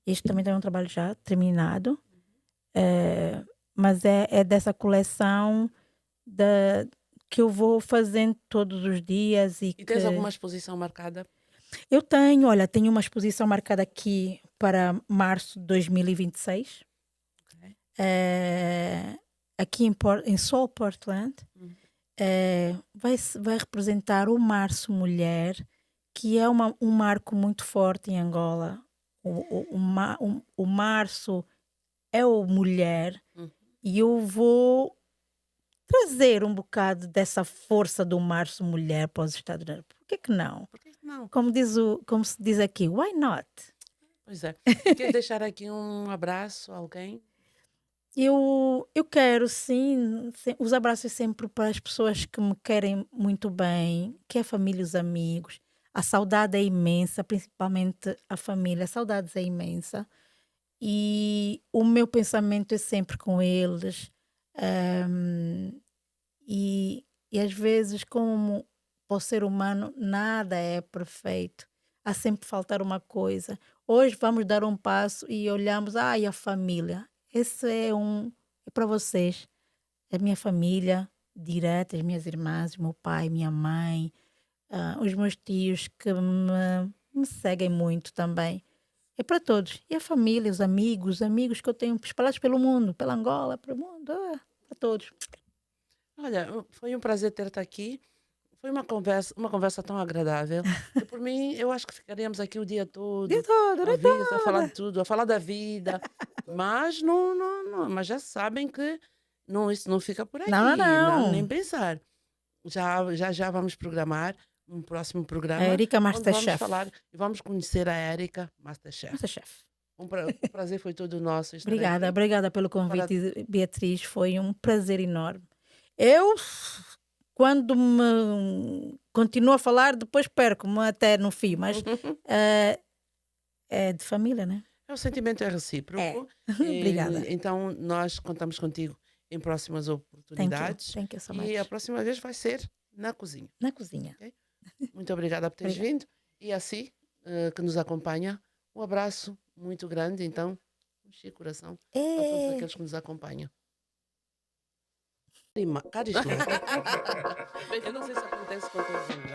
C: Este também tem um trabalho já terminado. Mas é dessa coleção que eu vou fazendo todos os dias.
A: E tens alguma exposição marcada?
C: Eu tenho uma exposição marcada aqui para março de 2026.
A: Ok.
C: Aqui em Seoul, Portland. Vai representar o Março Mulher, que é um marco muito forte em Angola. O março é o mulher
A: Uhum.
C: e eu vou trazer um bocado dessa força do março mulher para os Estados Unidos. Por que não?
A: Por que que não?
C: Como se diz aqui, why not?
A: Pois é. Quer deixar aqui um abraço a alguém?
C: Eu quero, sim, os abraços sempre para as pessoas que me querem muito bem, que é a família e os amigos. A saudade é imensa, principalmente a família. A saudade é imensa. E o meu pensamento é sempre com eles. Ahm, e às vezes, como para o ser humano, nada é perfeito. Há sempre faltar uma coisa. Hoje vamos dar um passo e olhamos, ai, a família. Esse é para vocês. A minha família direta, as minhas irmãs, meu pai, minha mãe, os meus tios que me seguem muito também. É para todos. E a família, os amigos que eu tenho espalhados pelo mundo, pela Angola, pelo mundo, para todos.
A: Olha, foi um prazer ter-te aqui. Foi uma conversa tão agradável. Que por mim, eu acho que ficaríamos aqui o dia
C: De
A: todo,
C: todo,
A: a
C: de
A: vida, a falar de
C: toda.
A: tudo, a falar da vida. Mas mas já sabem que isso não fica por
C: Não, não,
A: aqui, não, nem
C: não.
A: pensar. Já vamos programar um próximo
C: A
A: programa
C: Erika
A: onde vamos
C: Masterchef.
A: falar e vamos conhecer a Érica Masterchef.
C: Masterchef.
A: O prazer foi todo nosso estar
C: Obrigada,
A: aqui.
C: obrigada pelo
A: Para...
C: convite, Beatriz. Foi um prazer enorme. Eu, quando me continuo a falar, depois perco-me até no fim, mas é de família, né?
A: O sentimento é
C: É.
A: recíproco.
C: Obrigada.
A: Então, nós contamos contigo em próximas oportunidades.
C: Thank you so
A: E a
C: much.
A: próxima vez vai ser na cozinha.
C: Na cozinha.
A: Muito obrigada por teres
C: Obrigada.
A: vindo. E assim, que nos acompanha, um abraço muito grande. Então, um cheio de coração a todos
C: É.
A: aqueles que nos acompanham. Carisma. Eu não sei se acontece com todos os